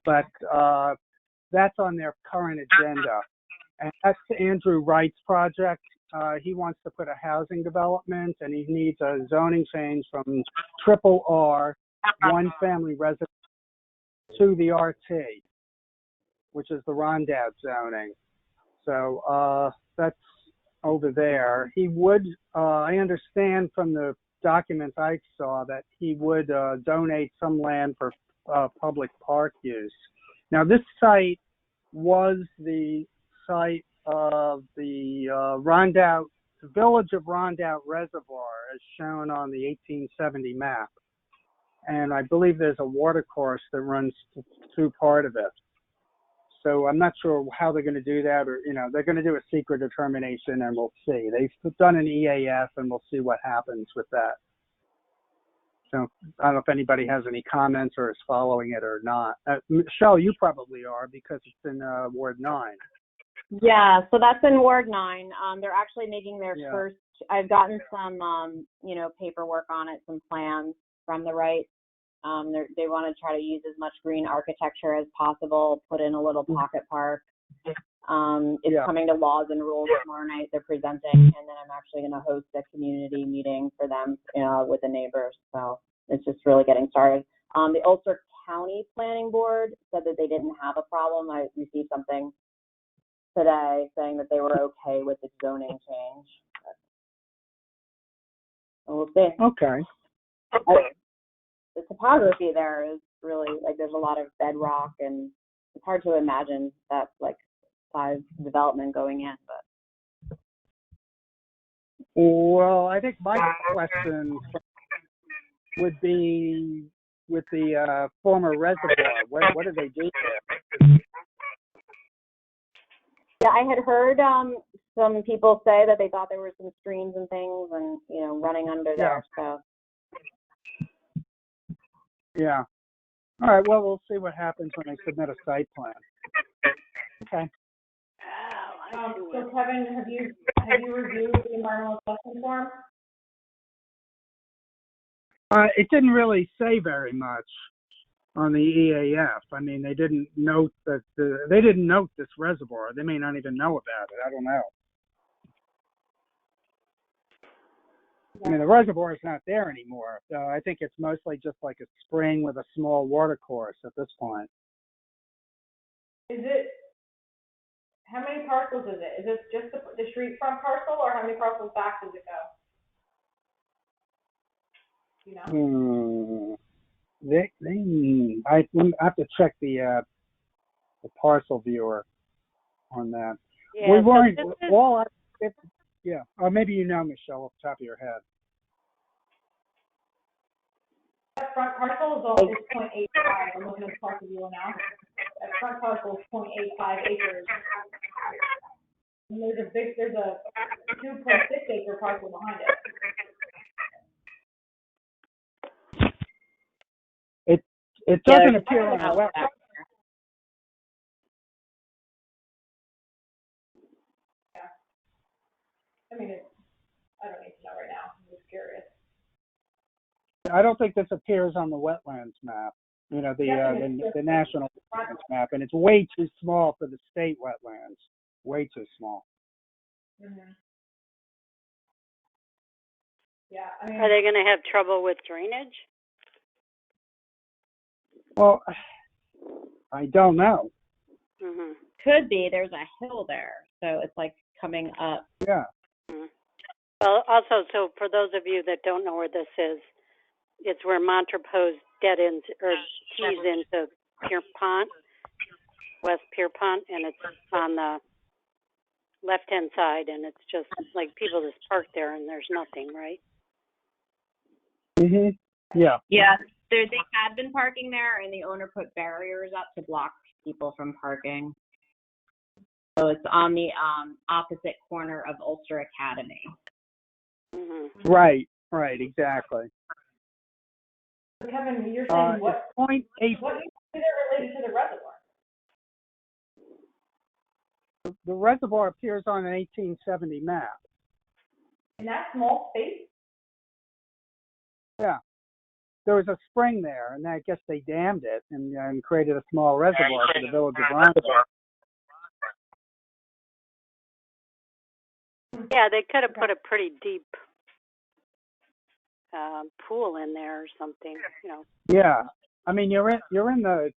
but that's on their current agenda. And that's Andrew Wright's project. He wants to put a housing development, and he needs a zoning change from RRR, one family residence, to the RT, which is the Rondout zoning. So that's over there. He would, I understand from the documents I saw that he would donate some land for public park use. Now, this site was the site of the Rondout, the village of Rondout Reservoir, as shown on the 1870 map. And I believe there's a water course that runs through part of it. So I'm not sure how they're going to do that, or, they're going to do a secret determination, and we'll see. They've done an EAF, and we'll see what happens with that. So I don't know if anybody has any comments or is following it or not. Michelle, you probably are, because it's in Ward 9. Yeah, so that's in Ward 9. They're actually making their Yeah. first, I've gotten some, paperwork on it, some plans from the Wrights. They want to try to use as much green architecture as possible, put in a little pocket park. It's coming to Laws and Rules tomorrow night. They're presenting, and then I'm actually going to host a community meeting for them with the neighbors. So it's just really getting started. The Ulster County Planning Board said that they didn't have a problem. I received something today saying that they were okay with the zoning change. So we'll see. Okay. The topography there is really, there's a lot of bedrock, and it's hard to imagine that, size development going in, but. Well, I think my question would be with the former reservoir. What do they do there? Yeah, I had heard some people say that they thought there were some streams and things and, running under there, so. Yeah. All right. Well, we'll see what happens when they submit a site plan. Okay. So Kevin, have you reviewed the environmental assessment form? It didn't really say very much on the EAF. I mean, they didn't note that they didn't note this reservoir. They may not even know about it. I don't know. I mean, the reservoir is not there anymore, so I think it's mostly just like a spring with a small water course at this point. How many parcels is it? Is it just the street front parcel, or how many parcels back does it go? I have to check the parcel viewer on that. Yeah, We weren't so or maybe Michelle, off the top of your head. That front parcel is 0.85. I'm looking at the parcel viewer now. That front parcel is 0.85 acres. And there's a 2.6 acre parcel behind it. It doesn't appear on our website. Yeah. I mean, I don't need to know right now. I'm just curious. I don't think this appears on the wetlands map. The national wetlands map, and it's way too small for the state wetlands. Way too small. Mm-hmm. Yeah. I mean, are they going to have trouble with drainage? Well, I don't know. Mm-hmm. Could be. There's a hill there, so it's coming up. Yeah. Mm-hmm. Well, also, so for those of you that don't know where this is, it's where Montrepose dead ends or tees into Pierpont, West Pierpont, and it's on the left-hand side, and it's just people just park there and there's nothing, right? Mhm. Yeah. Yeah, They had been parking there, and the owner put barriers up to block people from parking. So it's on the opposite corner of Ulster Academy. Mm-hmm. Right, exactly. So Kevin, you're saying what It's 0.8. what is it related to the reservoir? The reservoir appears on an 1870 map. In that small space? Yeah. There was a spring there, and I guess they dammed it and created a small reservoir for the village of Rhonda. Yeah, they could have put a pretty deep pool in there or something, you know. Yeah. I mean, you're in the.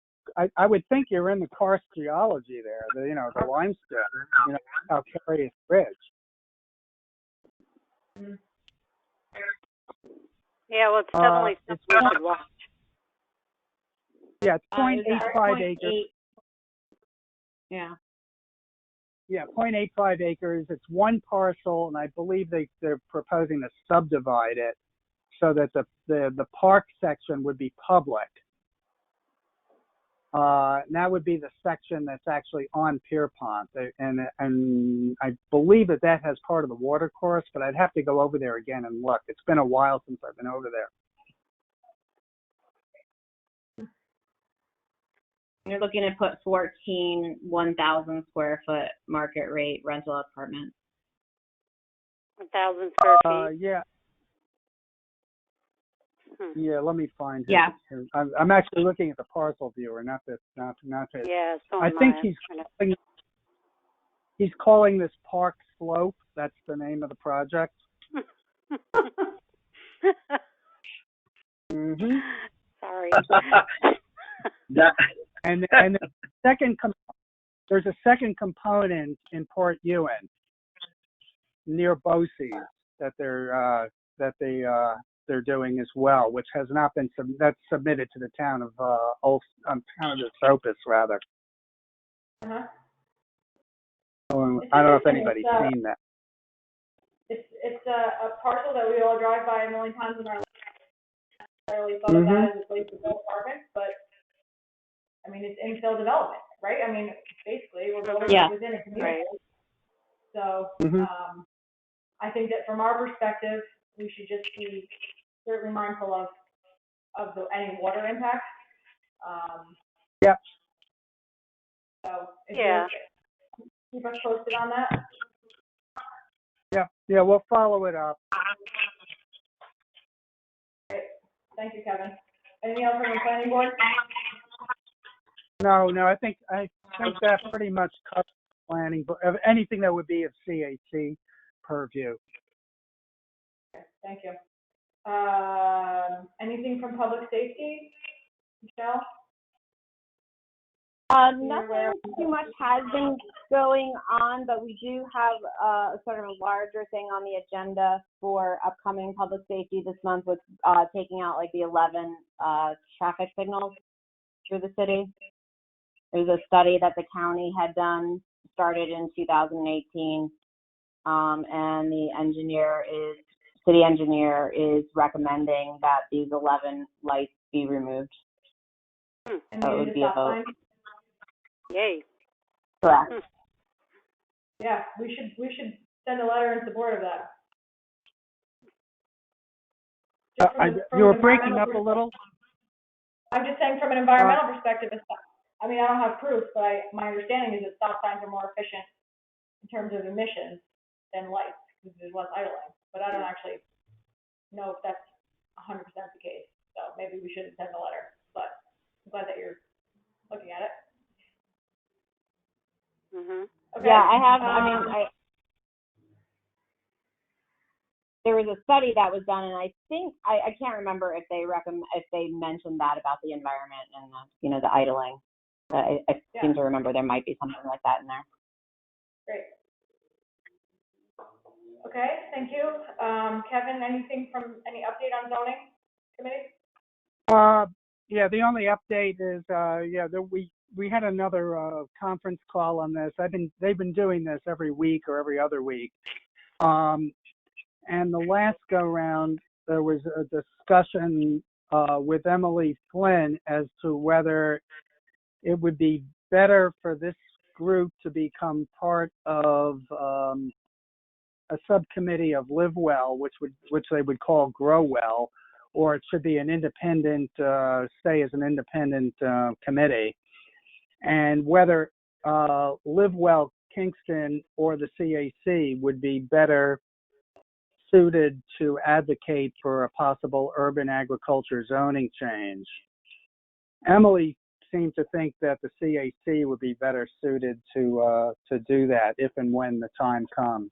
I would think you're in the karst geology there. The limestone. Calcareous ridge. Yeah, well, it's definitely something we should watch. Yeah, it's 0.85 acres. Yeah. Yeah, 0.85 acres. It's one parcel, and I believe they're proposing to subdivide it so that the park section would be public. And that would be the section that's actually on Pierpont, and I believe that has part of the water course, but I'd have to go over there again and look. It's been a while since I've been over there. You're looking to put 14 1,000 square foot market rate rental apartments. 1,000 square feet. Yeah. Yeah, let me find it. Yeah. I'm actually looking at the parcel viewer, not this. Yeah, so I think he's calling this Park Slope. That's the name of the project. Mm-hmm. Sorry. And there's a second component in Port Ewan near Bosse's that they're doing as well, which has not been submitted to the town of Esopus rather. Uh-huh. I don't know if anybody's seen that. It's a parcel that we all drive by a million times in our life. I really thought of that as a place to build apartments, but I mean, it's infill development, right? I mean, basically, we're building within a community. Right. So, I think that from our perspective, we should just be certainly mindful of any water impacts. Yep. So, if you keep us posted on that. Yeah, we'll follow it up. Great. Thank you, Kevin. Anything else from the planning board? No, I think that pretty much covers planning, but anything that would be of CAC purview. Okay, thank you. Anything from public safety, Michelle? Nothing too much has been going on, but we do have a sort of a larger thing on the agenda for upcoming public safety this month with taking out like the 11 traffic signals through the city. There's a study that the county had done, started in 2018, and the city engineer is recommending that these 11 lights be removed. And so it would be a vote. Yay. Correct. Yeah, we should send a letter in support of that. You were breaking up a little. I'm just saying from an environmental perspective, I mean, I don't have proof, but my understanding is that stop signs are more efficient in terms of emissions than lights because there's less idling. But I don't actually know if that's 100% the case. So maybe we shouldn't send a letter. But I'm glad that you're looking at it. Mhm. Okay. Yeah, I have. There was a study that was done, and I think I can't remember if they mentioned that about the environment and the idling. I seem to remember there might be something like that in there. Great. Okay, thank you. Kevin, anything from any update on zoning committee? Yeah, the only update is we had another conference call on this. They've been doing this every week or every other week. And the last go round there was a discussion with Emily Flynn as to whether it would be better for this group to become part of a subcommittee of Live Well, which they would call Grow Well, or it should be an independent, stay as an independent committee, and whether Live Well Kingston or the CAC would be better suited to advocate for a possible urban agriculture zoning change. Emily seemed to think that the CAC would be better suited to do that if and when the time comes.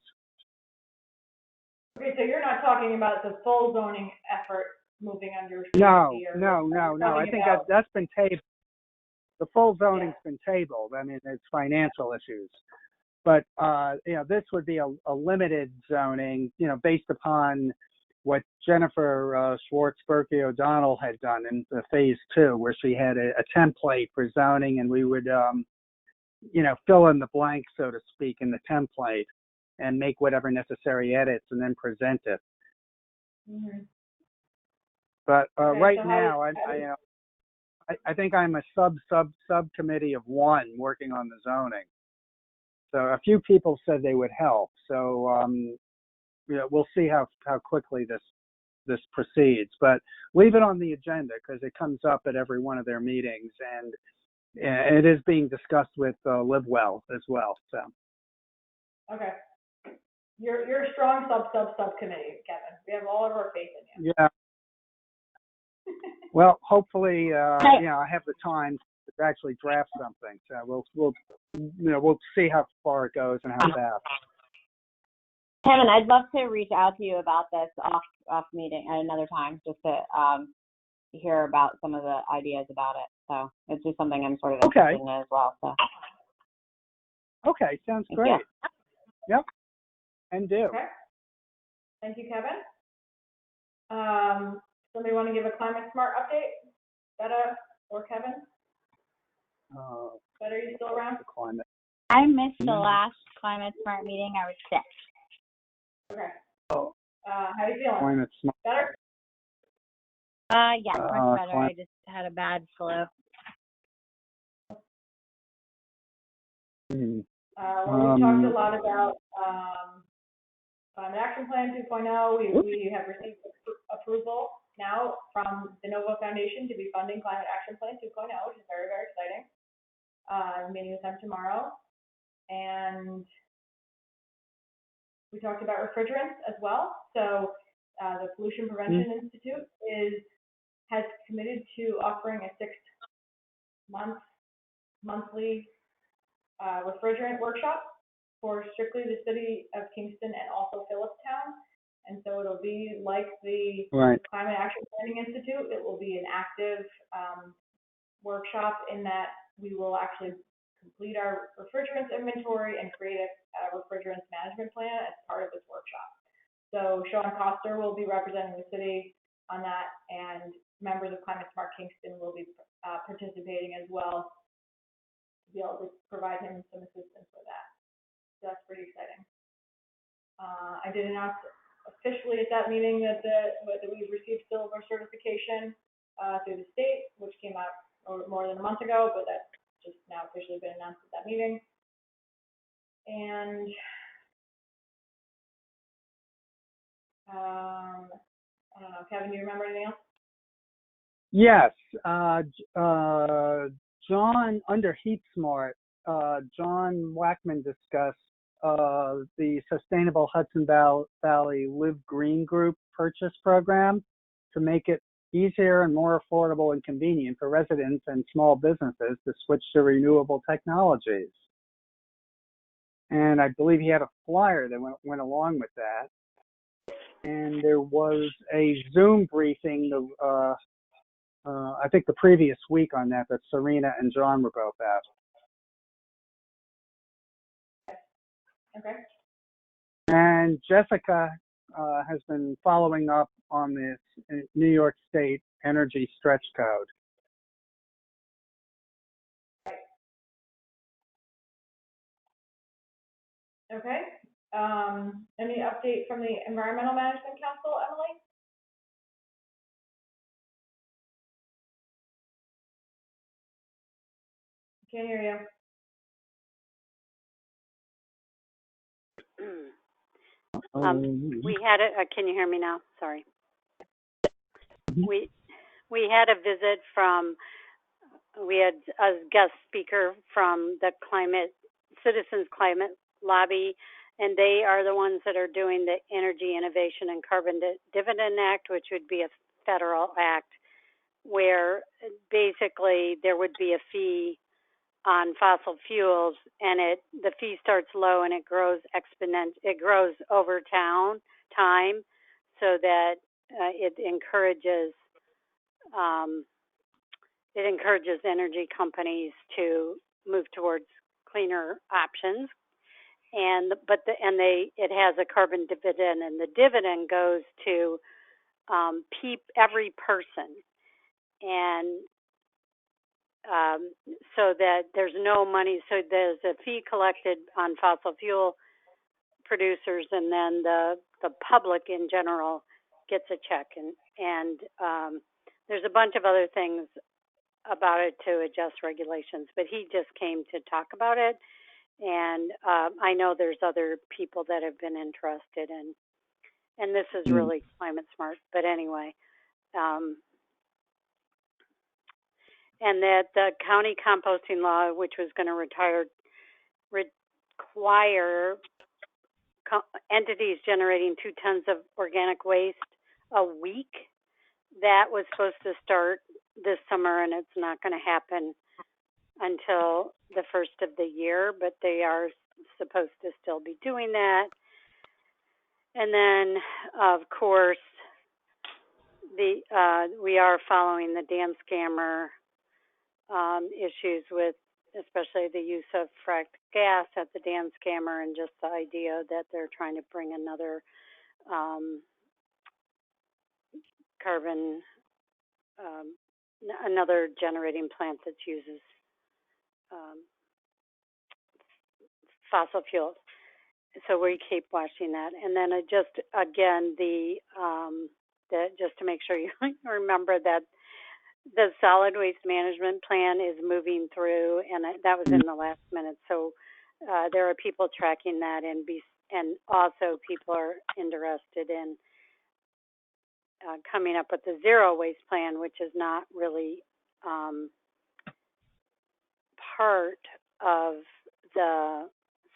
Okay, so you're not talking about the full zoning effort moving under CAC? No. I think that's been tabled. The full zoning's been tabled. I mean, it's financial issues. But, this would be a limited zoning, based upon what Jennifer Schwartz-Berkey O'Donnell had done in the phase 2, where she had a template for zoning, and we would, fill in the blanks, so to speak, in the template and make whatever necessary edits and then present it. Mm-hmm. But Okay, right so now, I think I'm a subcommittee of one working on the zoning. So a few people said they would help. So we'll see how quickly this proceeds. But leave it on the agenda because it comes up at every one of their meetings, and it is being discussed with Live Well as well. So. Okay. You're a strong subcommittee, Kevin. We have all of our faith in you. Yeah. Well, hopefully, I have the time to actually draft something. So we'll see how far it goes and how fast. Kevin, I'd love to reach out to you about this off meeting at another time, just to hear about some of the ideas about it. So it's just something I'm sort of interested in as well. So. Okay, sounds great. Yep, and do. Okay. Thank you, Kevin. Somebody want to give a climate smart update? Betta or Kevin? Betta, are you still around? Climate. I missed the last Climate Smart meeting. I was sick. Okay. Oh. How are you feeling? Climate smart. Better? Yeah, much better. I just had a bad flu. Mm-hmm. Well, we talked a lot about Climate Action Plan 2.0. We have received approval now from the Novo Foundation to be funding Climate Action Plan 2.0, which is very, very exciting. Meeting with them tomorrow. And we talked about refrigerants as well. So the Pollution Prevention Institute has committed to offering a 6-month monthly refrigerant workshop for strictly the city of Kingston and also Phillipstown. And so it'll be like the Climate Action Planning Institute. It will be an active workshop in that we will actually complete our refrigerants inventory and create a refrigerants management plan as part of this workshop. So Sean Coster will be representing the city on that, and members of Climate Smart Kingston will be participating as well to be able to provide him some assistance with that. So that's pretty exciting. I did announce officially at that meeting that we've received silver certification through the state, which came out more than a month ago, but that's just now officially been announced at that meeting. And I don't know, Kevin, do you remember anything else? Yes, John, under Heat Smart, John Wackman discussed the Sustainable Hudson Valley Live Green Group purchase program to make it easier and more affordable and convenient for residents and small businesses to switch to renewable technologies. And I believe he had a flyer that went along with that. And there was a Zoom briefing, I think the previous week on that Serena and John were both at. Okay. And Jessica has been following up on this New York State Energy Stretch Code. Okay. Any update from the Environmental Management Council, Emily? Can't hear you. We had can you hear me now? Sorry. We had a visit from, we had a guest speaker from the Citizens Climate Lobby, and they are the ones that are doing the Energy Innovation and Carbon Dividend Act, which would be a federal act where basically there would be a fee on fossil fuels, and the fee starts low and it grows over time, so that it encourages energy companies to move towards cleaner options. It has a carbon dividend, and the dividend goes to every person, and so that there's no money. So there's a fee collected on fossil fuel producers, and then the public in general gets a check. And there's a bunch of other things about it to adjust regulations, but he just came to talk about it. And I know there's other people that have been interested in, and this is really climate smart. But anyway, and that the county composting law, which was going to require entities generating 2 tons of organic waste a week, that was supposed to start this summer, and it's not going to happen until the first of the year, but they are supposed to still be doing that. And then, of course, we are following the dam scammer issues with especially the use of fracked gas at the dam scammer, and just the idea that they're trying to bring another another generating plant that uses fossil fuels. So we keep watching that. And then just again, just to make sure you remember that the solid waste management plan is moving through, and that was in the last minute. So there are people tracking that, and also people are interested in coming up with the zero waste plan, which is not really part of the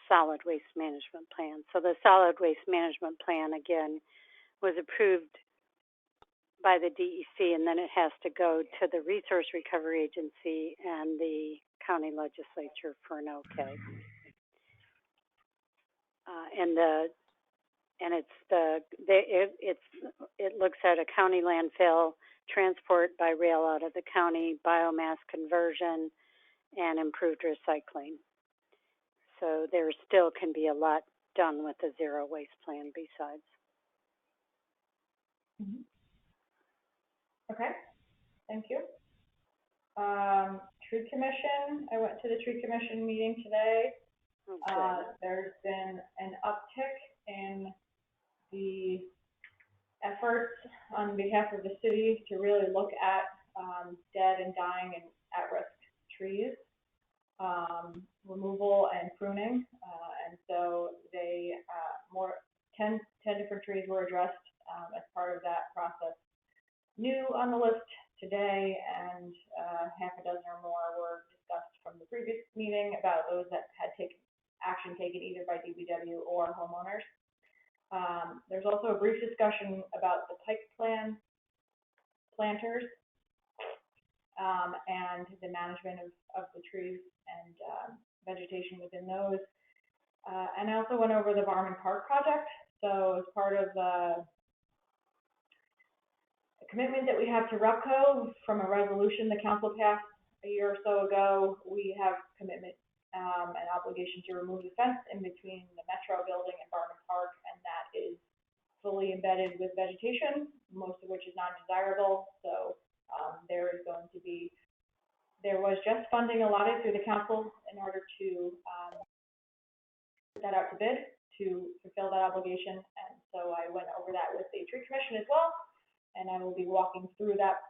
solid waste management plan. So the solid waste management plan, again, was approved by the DEC, and then it has to go to the Resource Recovery Agency and the county legislature for an okay. It looks at a county landfill, transport by rail out of the county, biomass conversion, and improved recycling. So there still can be a lot done with the zero waste plan besides. Mm-hmm. Okay, thank you. Tree Commission, I went to the Tree Commission meeting today. Okay. There's been an uptick in the efforts on behalf of the city to really look at dead and dying and at-risk trees, removal and pruning. And so 10 different trees were addressed as part of that process. New on the list today, and half a dozen or more were discussed from the previous meeting about those that had action taken either by DPW or homeowners. There's also a brief discussion about the pike planters and the management of the trees and vegetation within those. And I also went over the Varman Park project. So as part of the commitment that we have to REPCO from a resolution the council passed a year or so ago, we have commitment and obligation to remove the fence in between the Metro building and Varman Park, and that is fully embedded with vegetation, most of which is not desirable. So there was just funding allotted through the council in order to put that out to bid to fulfill that obligation, and so I went over that with the Tree Commission as well. And I will be walking through that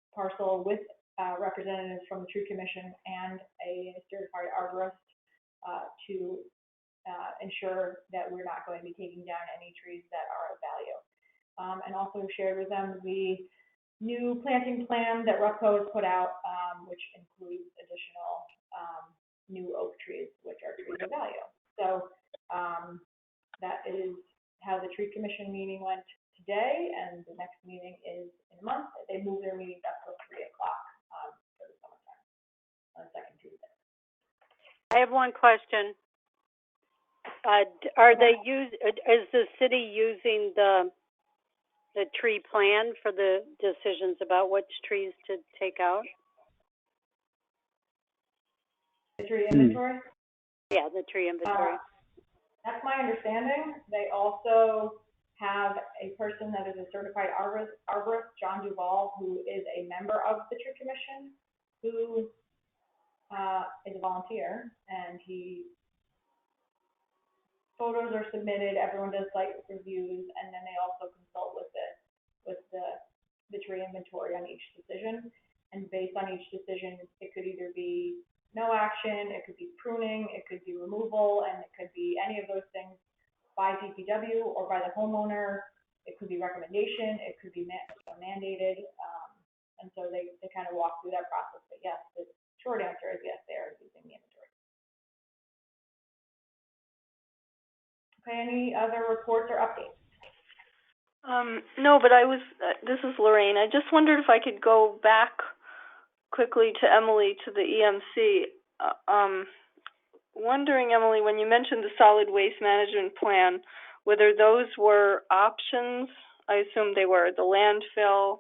parcel with representatives from the Tree Commission and a certified arborist to ensure that we're not going to be taking down any trees that are of value. And also shared with them the new planting plan that RUPCO has put out, which includes additional new oak trees, which are trees of value. So that is how the Tree Commission meeting went today, and the next meeting is in a month. They moved their meetings up till 3 o'clock for the summertime on the second Tuesday. I have one question. Are they is the city using the tree plan for the decisions about which trees to take out? The tree inventory? Yeah, the tree inventory. That's my understanding. They also have a person that is a certified arborist, John Duvall, who is a member of the Tree Commission, who is a volunteer, and photos are submitted, everyone does site reviews, and then they also consult with the tree inventory on each decision. And based on each decision, it could either be no action, it could be pruning, it could be removal, and it could be any of those things by DPW or by the homeowner. It could be recommendation, it could be mandated, and so they kind of walk through that process. But yes, the short answer is yes, they are using the inventory. Okay, any other reports or updates? No, but this is Lorraine. I just wondered if I could go back quickly to Emily, to the EMC. Wondering, Emily, when you mentioned the solid waste management plan, whether those were options. I assume they were. The landfill,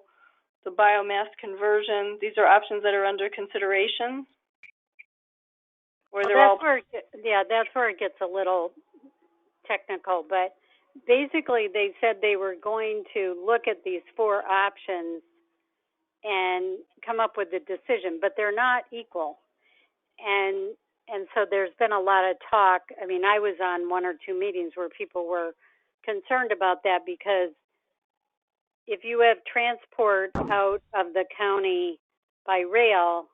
the biomass conversion, these are options that are under consideration? Or they're all... that's where it gets a little technical, but basically they said they were going to look at these 4 options and come up with a decision, but they're not equal. And so there's been a lot of talk. I mean, I was on 1 or 2 meetings where people were concerned about that, because if you have transport out of the county by rail,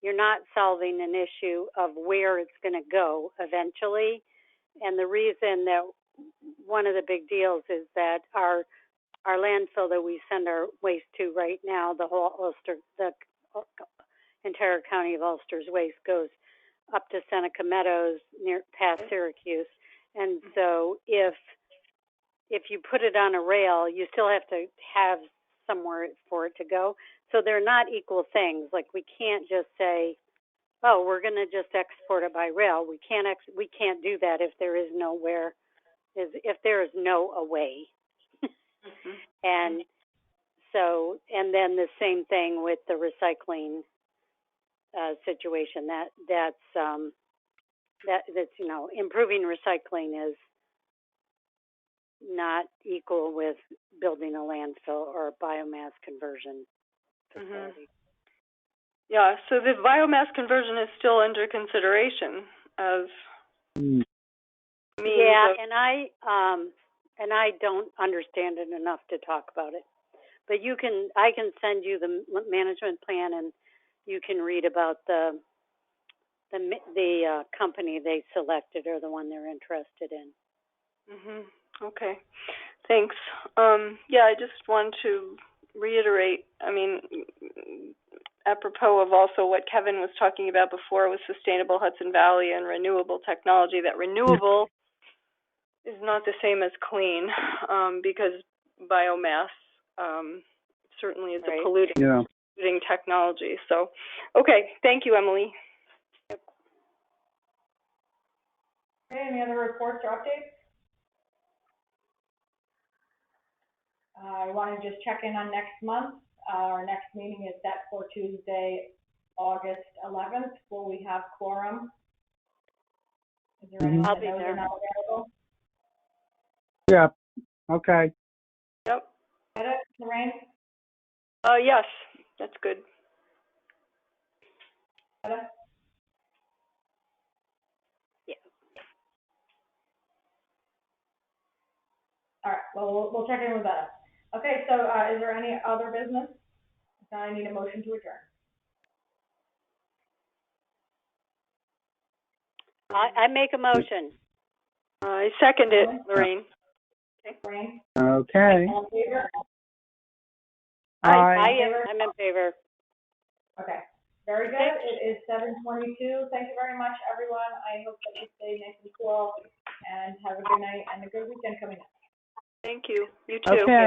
you're not solving an issue of where it's going to go eventually. And the reason that one of the big deals is that our landfill that we send our waste to right now, the whole Ulster, the entire county of Ulster's waste goes up to Seneca Meadows near past Syracuse. And so if you put it on a rail, you still have to have somewhere for it to go. So they're not equal things. Like, we can't just say, oh, we're going to just export it by rail. We can't do that if there is nowhere, if there is no away. And so, and then the same thing with the recycling situation. That's improving recycling is not equal with building a landfill or a biomass conversion facility. Yeah, so the biomass conversion is still under consideration as means of... and I don't understand it enough to talk about it. But I can send you the management plan, and you can read about the company they selected, or the one they're interested in. Okay, thanks. I just want to reiterate, I mean, apropos of also what Kevin was talking about before with Sustainable Hudson Valley and renewable technology, that renewable is not the same as clean, because biomass certainly is a polluting technology. So, okay, thank you, Emily. Okay, any other reports or updates? I want to just check in on next month. Our next meeting is set for Tuesday, August 11th. Will we have quorum? Is there anyone that knows they're not available? Yeah. Okay. Yep. Got it, Lorraine? Yes, that's good. Got it? Yeah. All right. Well, we'll check in with that. Okay. So, is there any other business? Now I need a motion to adjourn. I make a motion. I second it, Lorraine. Lorraine, Okay. all in favor? I'm in favor. Okay, very good. It is 7:22. Thank you very much, everyone. I hope that you stay nice and cool and have a good night and a good weekend coming up. Thank you. You too. Okay.